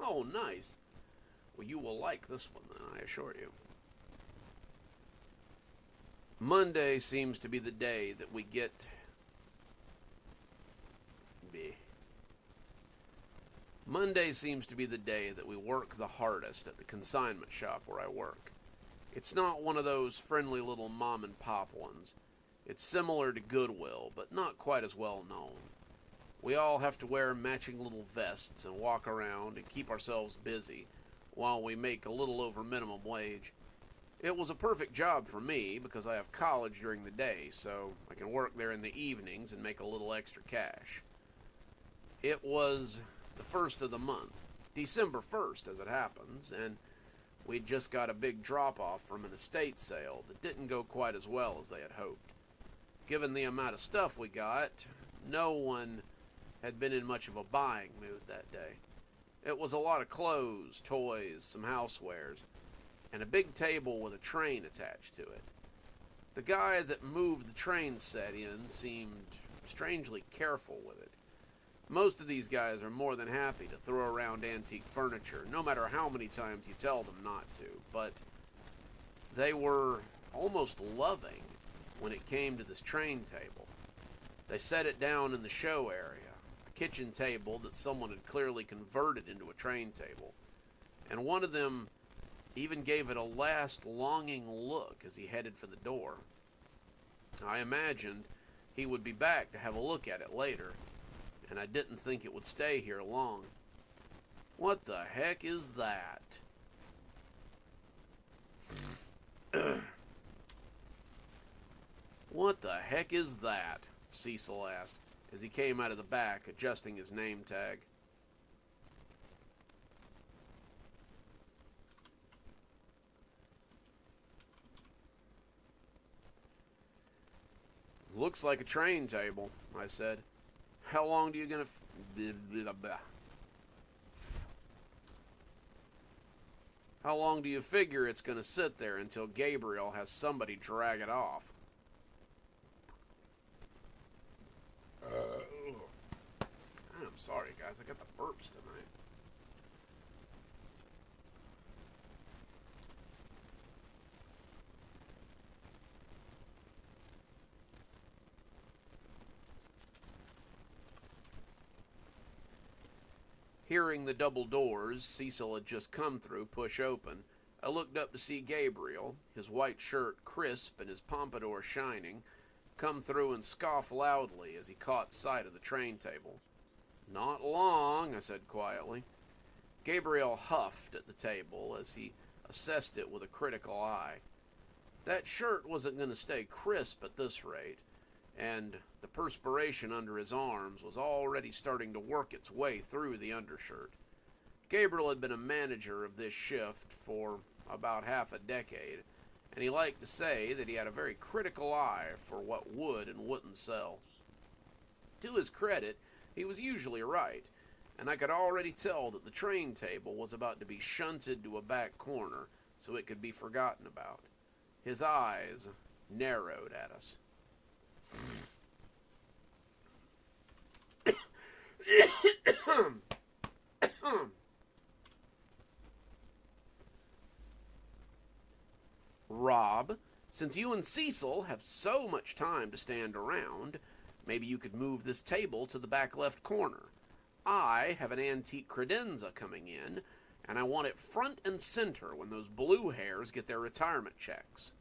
Oh, nice. Well, you will like this one, then, I assure you. Monday seems to be the day that we get... Monday seems to be the day that we work the hardest at the consignment shop where I work. It's not one of those friendly little mom and pop ones. It's similar to Goodwill, but not quite as well known. We all have to wear matching little vests and walk around and keep ourselves busy while we make a little over minimum wage. It was a perfect job for me because I have college during the day, so I can work there in the evenings and make a little extra cash. It was the first of the month, December 1st as it happens, and we'd just got a big drop-off from an estate sale that didn't go quite as well as they had hoped. Given the amount of stuff we got, no one had been in much of a buying mood that day. It was a lot of clothes, toys, some housewares, and a big table with a train attached to it. The guy that moved the train set in seemed strangely careful with it. Most of these guys are more than happy to throw around antique furniture, no matter how many times you tell them not to, but they were almost loving when it came to this train table. They set it down in the show area, a kitchen table that someone had clearly converted into a train table, and one of them even gave it a last longing look as he headed for the door. I imagined he would be back to have a look at it later, and I didn't think it would stay here long. What the heck is that? What the heck is that? Cecil asked as he came out of the back, adjusting his name tag. Looks like a train table, I said. How long do you gonna How long do you figure it's gonna sit there until Gabriel has somebody drag it off? I'm sorry, guys. I got the burps tonight. Hearing the double doors Cecil had just come through push open, I looked up to see Gabriel, his white shirt crisp and his pompadour shining, come through and scoff loudly as he caught sight of the train table. "Not long," I said quietly. Gabriel huffed at the table as he assessed it with a critical eye. That shirt wasn't going to stay crisp at this rate, and the perspiration under his arms was already starting to work its way through the undershirt. Gabriel had been a manager of this shift for about half a decade, and he liked to say that he had a very critical eye for what would and wouldn't sell. To his credit, he was usually right, and I could already tell that the train table was about to be shunted to a back corner so it could be forgotten about. His eyes narrowed at us. Rob, since you and Cecil have so much time to stand around, maybe you could move this table to the back left corner. I have an antique credenza coming in, and I want it front and center when those blue hairs get their retirement checks.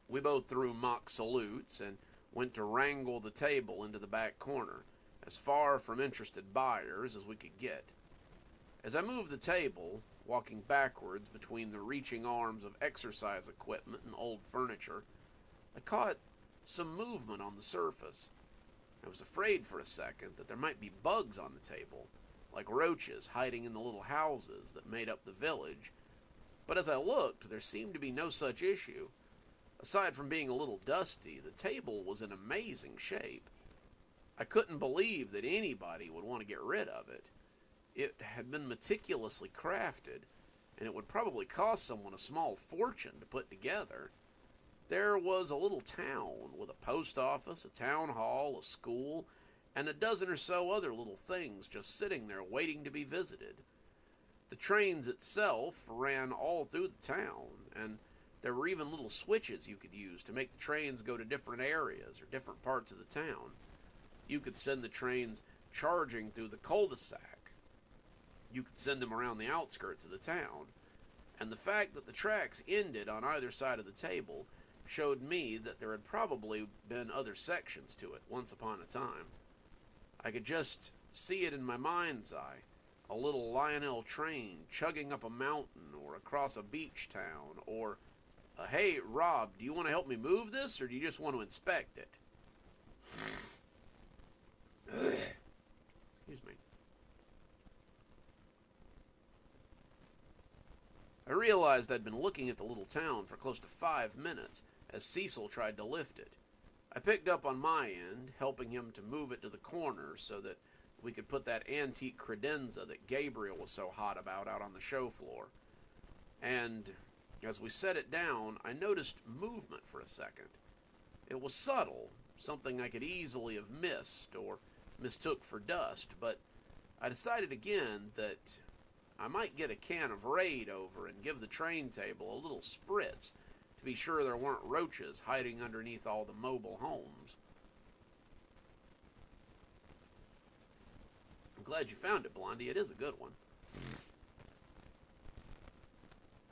We both threw mock salutes and went to wrangle the table into the back corner, as far from interested buyers as we could get. As I moved the table, walking backwards between the reaching arms of exercise equipment and old furniture, I caught some movement on the surface. I was afraid for a second that there might be bugs on the table, like roaches hiding in the little houses that made up the village, but as I looked, there seemed to be no such issue. Aside from being a little dusty, the table was in amazing shape. I couldn't believe that anybody would want to get rid of it. It had been meticulously crafted, and it would probably cost someone a small fortune to put together. There was a little town with a post office, a town hall, a school, and a dozen or so other little things just sitting there waiting to be visited. The trains itself ran all through the town, and there were even little switches you could use to make the trains go to different areas or different parts of the town. You could send the trains charging through the cul-de-sac. You could send them around the outskirts of the town. And the fact that the tracks ended on either side of the table showed me that there had probably been other sections to it once upon a time. I could just see it in my mind's eye, a little Lionel train chugging up a mountain or across a beach town, or, "Hey, Rob, do you want to help me move this, or do you just want to inspect it?" Excuse me. I realized I'd been looking at the little town for close to 5 minutes as Cecil tried to lift it. I picked up on my end, helping him to move it to the corner so that we could put that antique credenza that Gabriel was so hot about out on the show floor. And as we set it down, I noticed movement for a second. It was subtle, something I could easily have missed or mistook for dust, but I decided again that I might get a can of Raid over and give the train table a little spritz to be sure there weren't roaches hiding underneath all the mobile homes. I'm glad you found it, Blondie. It is a good one.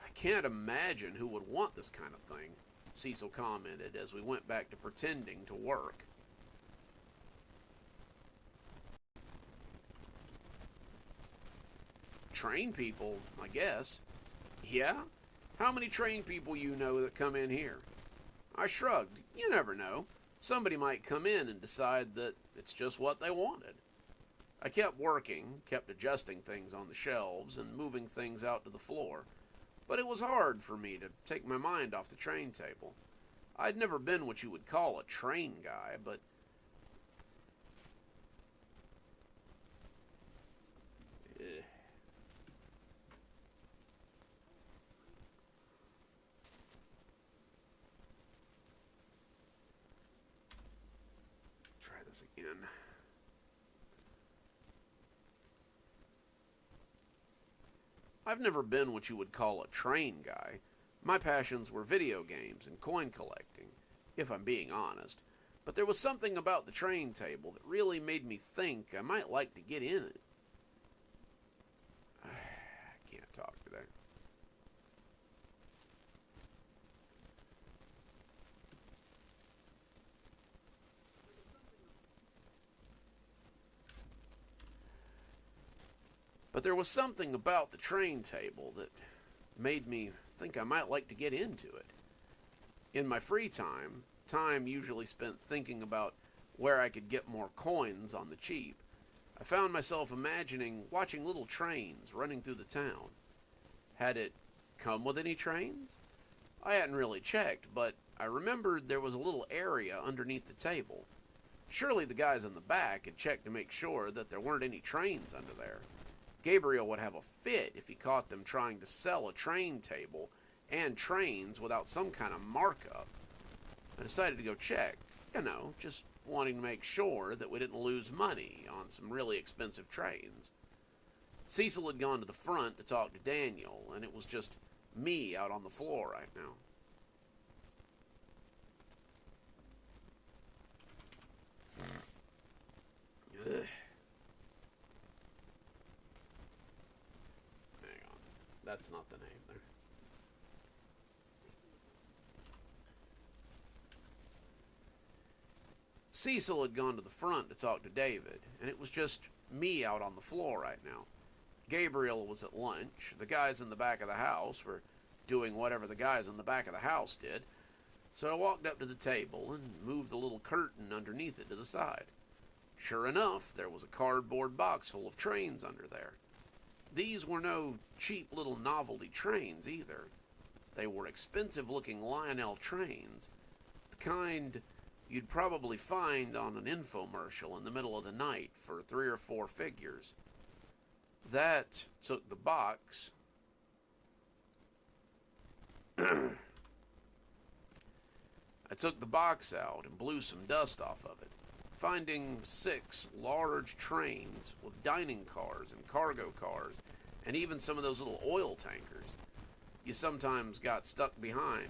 I can't imagine who would want this kind of thing, Cecil commented as we went back to pretending to work. Train people, I guess. Yeah? How many train people you know that come in here? I shrugged. You never know. Somebody might come in and decide that it's just what they wanted. I kept working, kept adjusting things on the shelves and moving things out to the floor, but it was hard for me to take my mind off the train table. I'd never been what you would call a train guy, but try this again. I've never been what you would call a train guy. My passions were video games and coin collecting, if I'm being honest. But there was something about the train table that really made me think I might like to get in it. I can't talk today. But there was something about the train table that made me think I might like to get into it. In my free time, time usually spent thinking about where I could get more coins on the cheap, I found myself imagining watching little trains running through the town. Had it come with any trains? I hadn't really checked, but I remembered there was a little area underneath the table. Surely the guys in the back had checked to make sure that there weren't any trains under there. Gabriel would have a fit if he caught them trying to sell a train table and trains without some kind of markup. I decided to go check, just wanting to make sure that we didn't lose money on some really expensive trains. Cecil had gone to the front to talk to Daniel, and it was just me out on the floor right now. Ugh. That's not the name there. Cecil had gone to the front to talk to David, and it was just me out on the floor right now. Gabriel was at lunch. The guys in the back of the house were doing whatever the guys in the back of the house did. So I walked up to the table and moved the little curtain underneath it to the side. Sure enough, there was a cardboard box full of trains under there. These were no cheap little novelty trains either. They were expensive-looking Lionel trains, the kind you'd probably find on an infomercial in the middle of the night for 3 or 4 figures. That took the box. I took the box out and blew some dust off of it, finding 6 large trains with dining cars and cargo cars, and even some of those little oil tankers you sometimes got stuck behind.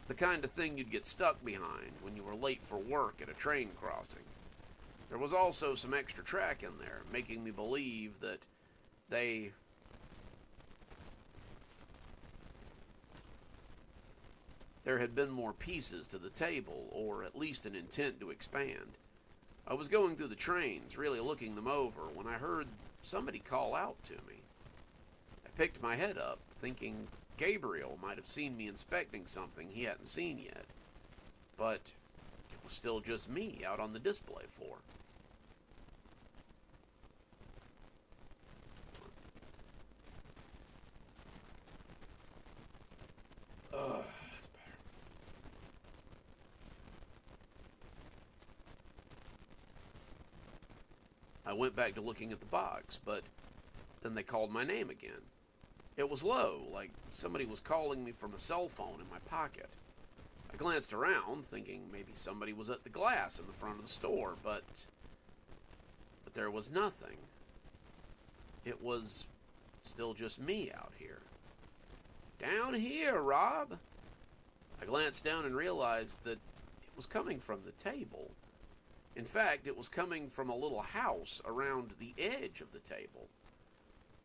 The kind of thing you'd get stuck behind when you were late for work at a train crossing. There was also some extra track in there, making me believe that there had been more pieces to the table, or at least an intent to expand. I was going through the trains, really looking them over, when I heard somebody call out to me. I picked my head up, thinking Gabriel might have seen me inspecting something he hadn't seen yet. But it was still just me out on the display floor. I went back to looking at the box, but then they called my name again. It was low, like somebody was calling me from a cell phone in my pocket. I glanced around, thinking maybe somebody was at the glass in the front of the store, but there was nothing. It was still just me out here. Down here, Rob! I glanced down and realized that it was coming from the table. In fact, it was coming from a little house around the edge of the table.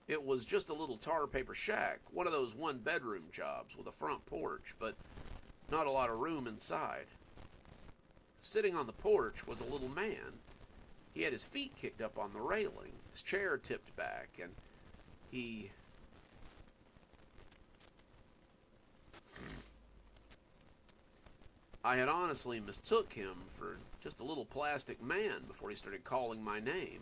It was just a little tar paper shack, one of those one-bedroom jobs with a front porch, but not a lot of room inside. Sitting on the porch was a little man. He had his feet kicked up on the railing, his chair tipped back, and I had honestly mistook him for just a little plastic man before he started calling my name.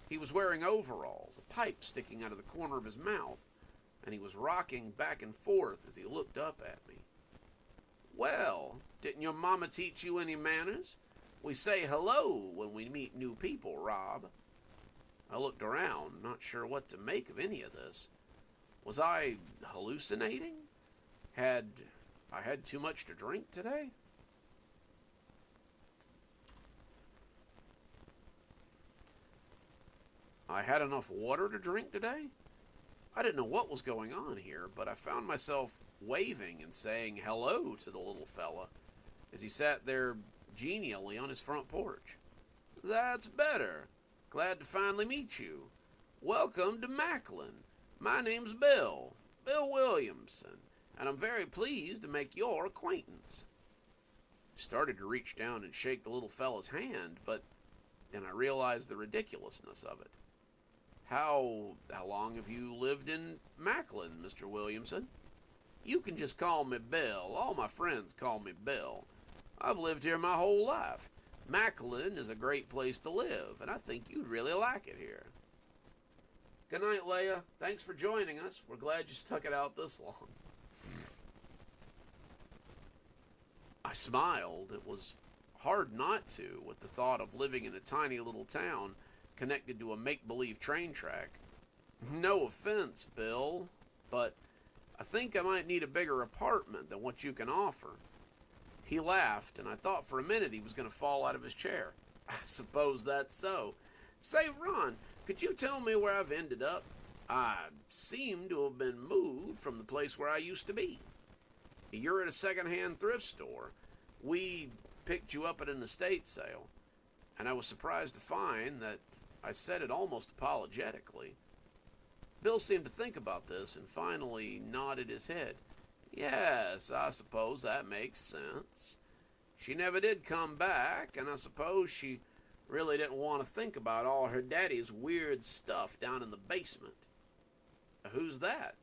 He was wearing overalls, a pipe sticking out of the corner of his mouth, and he was rocking back and forth as he looked up at me. Well, didn't your mama teach you any manners? We say hello when we meet new people, Rob. I looked around, not sure what to make of any of this. Was I hallucinating? Had I had too much to drink today? I had enough water to drink today? I didn't know what was going on here, but I found myself waving and saying hello to the little fella as he sat there genially on his front porch. That's better. Glad to finally meet you. Welcome to Macklin. My name's Bill Williamson, and I'm very pleased to make your acquaintance. I started to reach down and shake the little fella's hand, but then I realized the ridiculousness of it. How long have you lived in Macklin, Mr. Williamson? You can just call me Bill. All my friends call me Bill. I've lived here my whole life. Macklin is a great place to live, and I think you'd really like it here. Good night, Leia. Thanks for joining us. We're glad you stuck it out this long. I smiled. It was hard not to, with the thought of living in a tiny little town connected to a make-believe train track. No offense, Bill, but I think I might need a bigger apartment than what you can offer. He laughed, and I thought for a minute he was going to fall out of his chair. I suppose that's so. Say, Ron, could you tell me where I've ended up? I seem to have been moved from the place where I used to be. You're at a second-hand thrift store. We picked you up at an estate sale, and I was surprised to find that I said it almost apologetically. Bill seemed to think about this and finally nodded his head. Yes, I suppose that makes sense. She never did come back, and I suppose she really didn't want to think about all her daddy's weird stuff down in the basement. Who's that?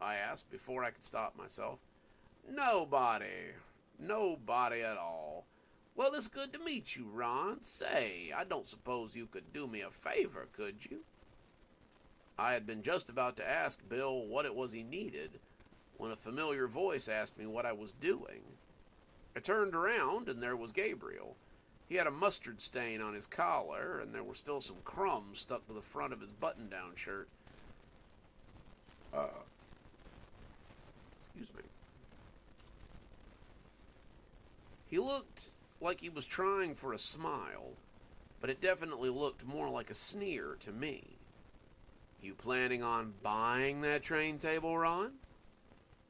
I asked before I could stop myself. Nobody. Nobody at all. Well, it's good to meet you, Ron. Say, I don't suppose you could do me a favor, could you? I had been just about to ask Bill what it was he needed when a familiar voice asked me what I was doing. I turned around, and there was Gabriel. He had a mustard stain on his collar, and there were still some crumbs stuck to the front of his button-down shirt. Excuse me. He looked like he was trying for a smile, but it definitely looked more like a sneer to me. You planning on buying that train table, Ron?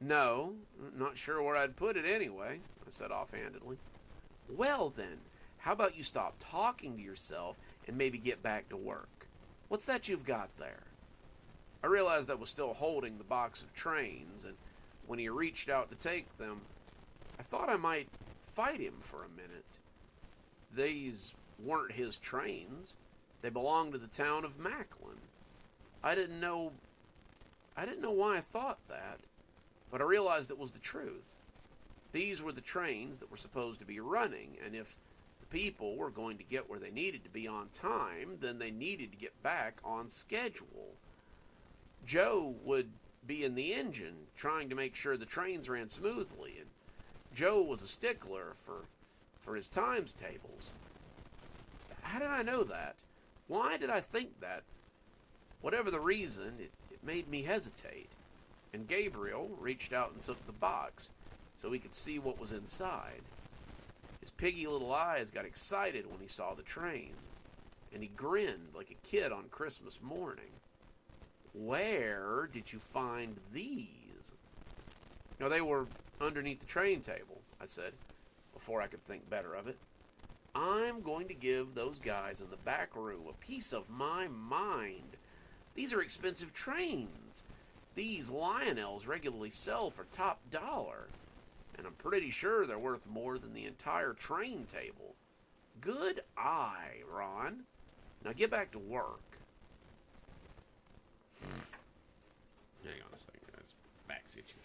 No, not sure where I'd put it anyway, I said offhandedly. Well then, how about you stop talking to yourself and maybe get back to work? What's that you've got there? I realized I was still holding the box of trains, and when he reached out to take them, I thought I might fight him for a minute. These weren't his trains. They belonged to the town of Macklin. I didn't know why I thought that, but I realized it was the truth. These were the trains that were supposed to be running, and if the people were going to get where they needed to be on time, then they needed to get back on schedule. Joe would be in the engine trying to make sure the trains ran smoothly, and Joe was a stickler for his times tables. How did I know that? Why did I think that? Whatever the reason, it made me hesitate. and Gabriel reached out and took the box so he could see what was inside. His piggy little eyes got excited when he saw the trains, and he grinned like a kid on Christmas morning. "Where did you find these?" "No, they were underneath the train table," I said, before I could think better of it. "I'm going to give those guys in the back room a piece of my mind. These are expensive trains. These Lionels regularly sell for top dollar, and I'm pretty sure they're worth more than the entire train table. Good eye, Ron. Now get back to work." Hang on a second, guys. Back's itchy.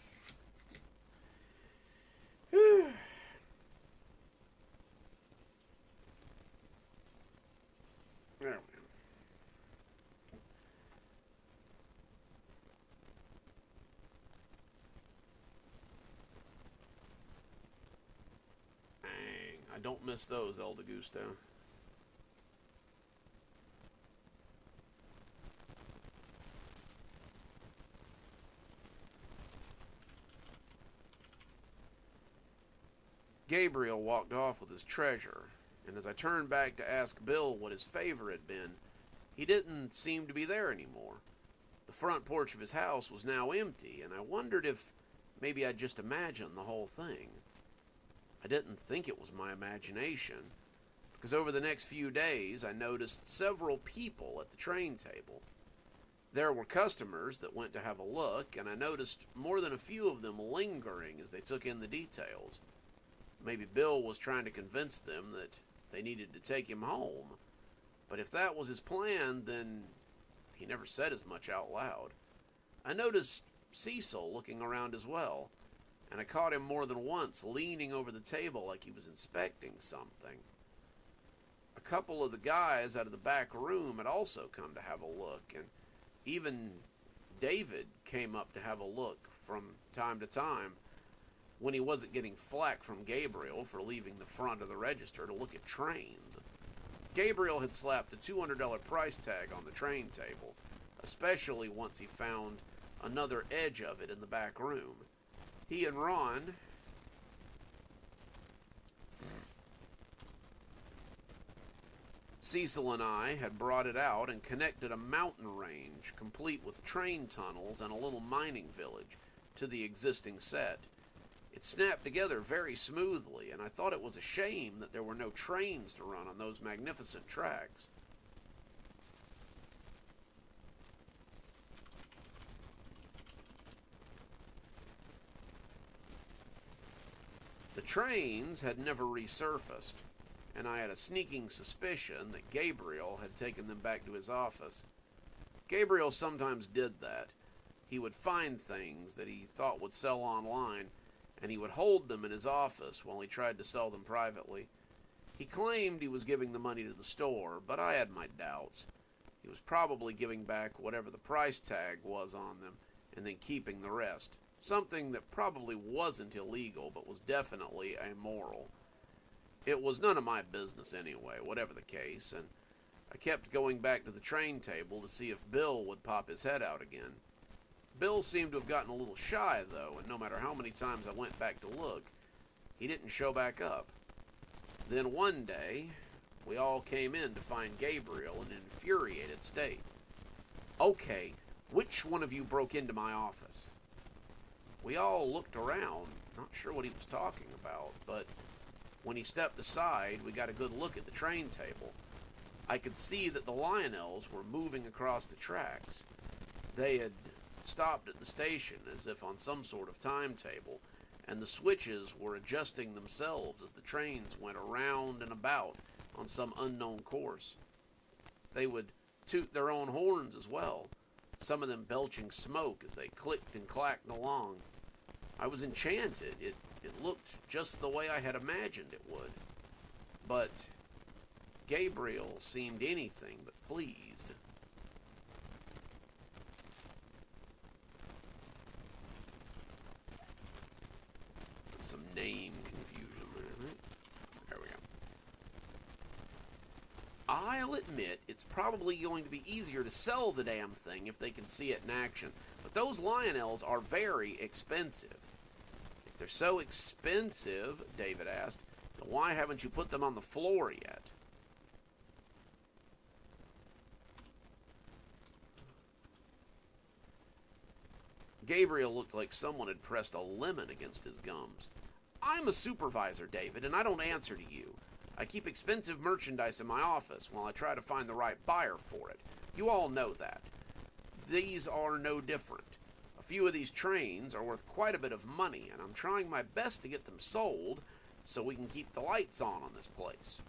Whew. There we go. Dang, I don't miss those, El Degusto. Gabriel walked off with his treasure, and as I turned back to ask Bill what his favor had been, he didn't seem to be there anymore. The front porch of his house was now empty, and I wondered if maybe I'd just imagined the whole thing. I didn't think it was my imagination, because over the next few days I noticed several people at the train table. There were customers that went to have a look, and I noticed more than a few of them lingering as they took in the details. Maybe Bill was trying to convince them that they needed to take him home. But if that was his plan, then he never said as much out loud. I noticed Cecil looking around as well, and I caught him more than once leaning over the table like he was inspecting something. A couple of the guys out of the back room had also come to have a look, and even David came up to have a look from time to time, when he wasn't getting flack from Gabriel for leaving the front of the register to look at trains. Gabriel had slapped a $200 price tag on the train table, especially once he found another edge of it in the back room. He and Ron Cecil and I had brought it out and connected a mountain range, complete with train tunnels and a little mining village, to the existing set. It snapped together very smoothly, and I thought it was a shame that there were no trains to run on those magnificent tracks. The trains had never resurfaced, and I had a sneaking suspicion that Gabriel had taken them back to his office. Gabriel sometimes did that. He would find things that he thought would sell online, and he would hold them in his office while he tried to sell them privately. He claimed he was giving the money to the store, but I had my doubts. He was probably giving back whatever the price tag was on them, and then keeping the rest. Something that probably wasn't illegal, but was definitely immoral. It was none of my business anyway, whatever the case, and I kept going back to the train table to see if Bill would pop his head out again. Bill seemed to have gotten a little shy, though, and no matter how many times I went back to look, he didn't show back up. Then one day, we all came in to find Gabriel in an infuriated state. "Okay, which one of you broke into my office?" We all looked around, not sure what he was talking about, but when he stepped aside, we got a good look at the train table. I could see that the Lionels were moving across the tracks. They had stopped at the station as if on some sort of timetable, and the switches were adjusting themselves as the trains went around and about on some unknown course. They would toot their own horns as well, some of them belching smoke as they clicked and clacked along. I was enchanted. It looked just the way I had imagined it would. But Gabriel seemed anything but pleased. Some name confusion there, right? There we go. I'll admit it's probably going to be easier to sell the damn thing if they can see it in action, but those Lionels are very expensive. If they're so expensive, David asked, then why haven't you put them on the floor yet? Gabriel looked like someone had pressed a lemon against his gums. I'm a supervisor, David, and I don't answer to you. I keep expensive merchandise in my office while I try to find the right buyer for it. You all know that. These are no different. A few of these trains are worth quite a bit of money, and I'm trying my best to get them sold so we can keep the lights on this place.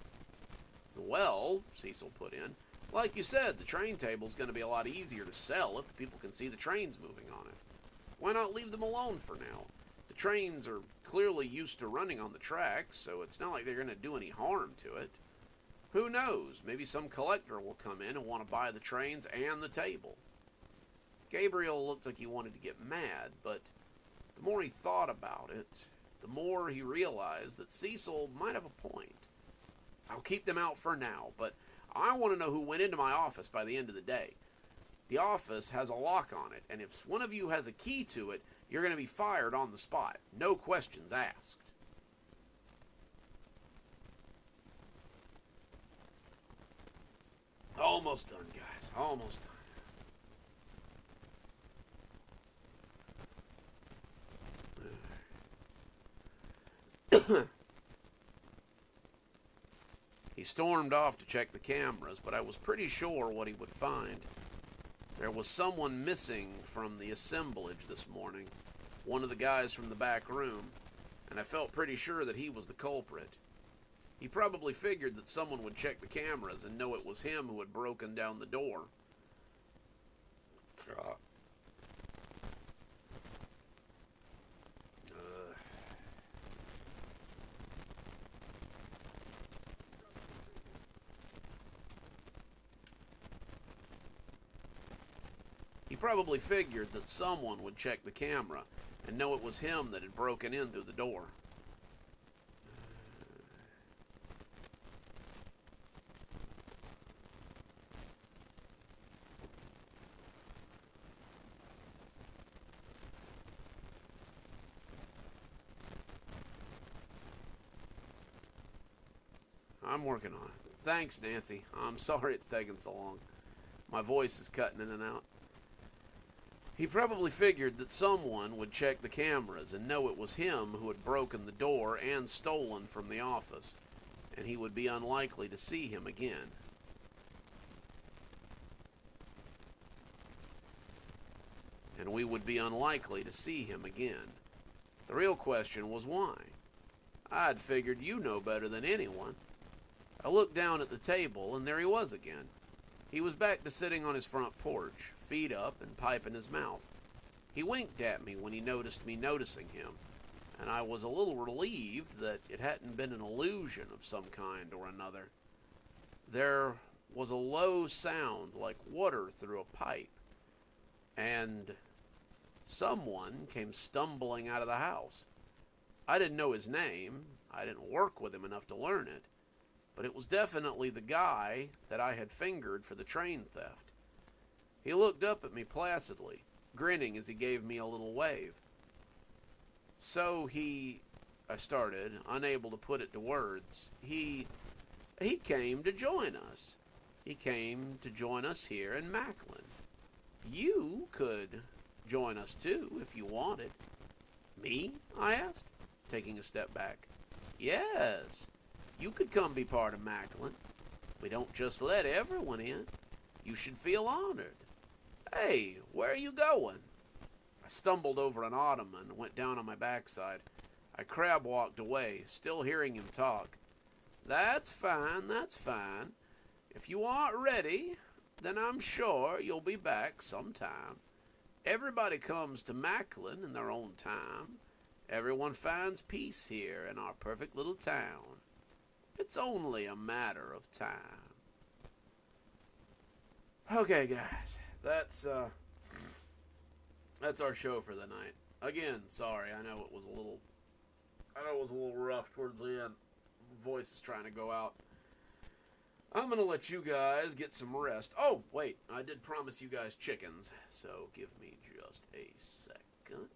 Well, Cecil put in, like you said, the train table's going to be a lot easier to sell if the people can see the trains moving on it. Why not leave them alone for now? The trains are clearly used to running on the tracks, so it's not like they're going to do any harm to it. Who knows? Maybe some collector will come in and want to buy the trains and the table. Gabriel looked like he wanted to get mad, but the more he thought about it, the more he realized that Cecil might have a point. I'll keep them out for now, but I want to know who went into my office by the end of the day. The office has a lock on it, and if one of you has a key to it, you're going to be fired on the spot. No questions asked. Almost done, guys. Almost done. He stormed off to check the cameras, but I was pretty sure what he would find. There was someone missing from the assemblage this morning, one of the guys from the back room, and I felt pretty sure that he was the culprit. He probably figured that someone would check the cameras and know it was him who had broken down the door. He probably figured that someone would check the camera and know it was him that had broken in through the door. I'm working on it. Thanks, Nancy. I'm sorry it's taken so long. My voice is cutting in and out. He probably figured that someone would check the cameras and know it was him who had broken the door and stolen from the office, and he would be unlikely to see him again. And we would be unlikely to see him again. The real question was why. I'd figured you know better than anyone. I looked down at the table, and there he was again. He was back to sitting on his front porch, feet up and pipe in his mouth. He winked at me when he noticed me noticing him, and I was a little relieved that it hadn't been an illusion of some kind or another. There was a low sound like water through a pipe, and someone came stumbling out of the house. I didn't know his name. I didn't work with him enough to learn it. But it was definitely the guy that I had fingered for the train theft. He looked up at me placidly, grinning as he gave me a little wave. So I started, unable to put it to words. He came to join us. He came to join us here in Macklin. You could join us too, if you wanted. Me? I asked, taking a step back. Yes. You could come be part of Macklin. We don't just let everyone in. You should feel honored. Hey, where are you going? I stumbled over an ottoman and went down on my backside. I crab walked away, still hearing him talk. That's fine, that's fine. If you aren't ready, then I'm sure you'll be back sometime. Everybody comes to Macklin in their own time. Everyone finds peace here in our perfect little town. It's only a matter of time. Okay, guys, that's our show for the night. Again, sorry. I know it was a little rough towards the end. Voice is trying to go out. I'm going to let you guys get some rest. Oh, wait, I did promise you guys chickens, so give me just a second.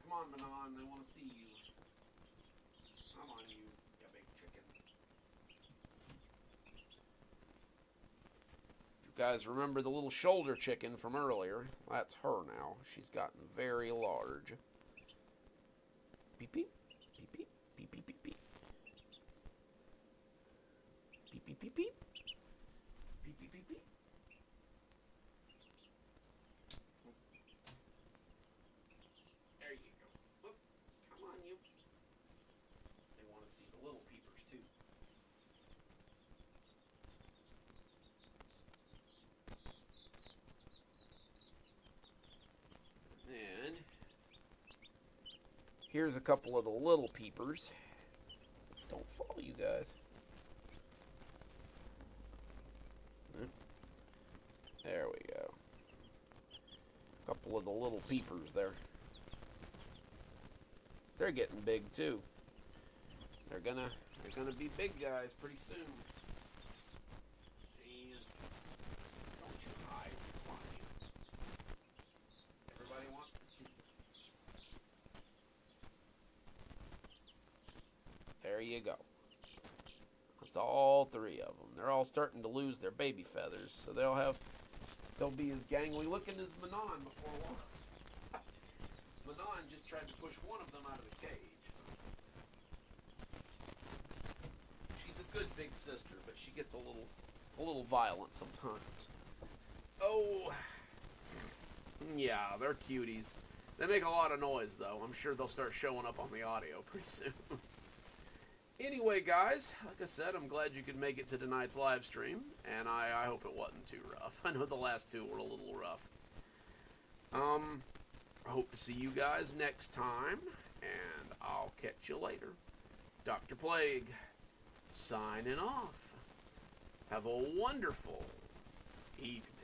Come on, Manon, they want to see you. Come on, you big chicken. You guys remember the little shoulder chicken from earlier? That's her now. She's gotten very large. Beep, beep, beep, beep, beep, beep, beep, beep. Beep, beep, beep, beep. Beep, beep, beep, beep. There you go. Whoop. Come on, you. They want to see the little peepers, too. And here's a couple of the little peepers. Don't fall, you guys. There we go. A couple of the little peepers there. They're getting big too. They're gonna be big guys pretty soon. And don't you hide. Come on, you. Everybody wants to see you. There you go. That's all three of them. They're all starting to lose their baby feathers, so they'll be as gangly looking as Manon before long. Manon just tried to push one of them out of the cage. She's a good big sister, but she gets a little violent sometimes. Oh, yeah, they're cuties. They make a lot of noise, though. I'm sure they'll start showing up on the audio pretty soon. Anyway, guys, like I said, I'm glad you could make it to tonight's live stream, and I hope it wasn't too rough. I know the last two were a little rough. I hope to see you guys next time, and I'll catch you later. Dr. Plague, signing off. Have a wonderful evening.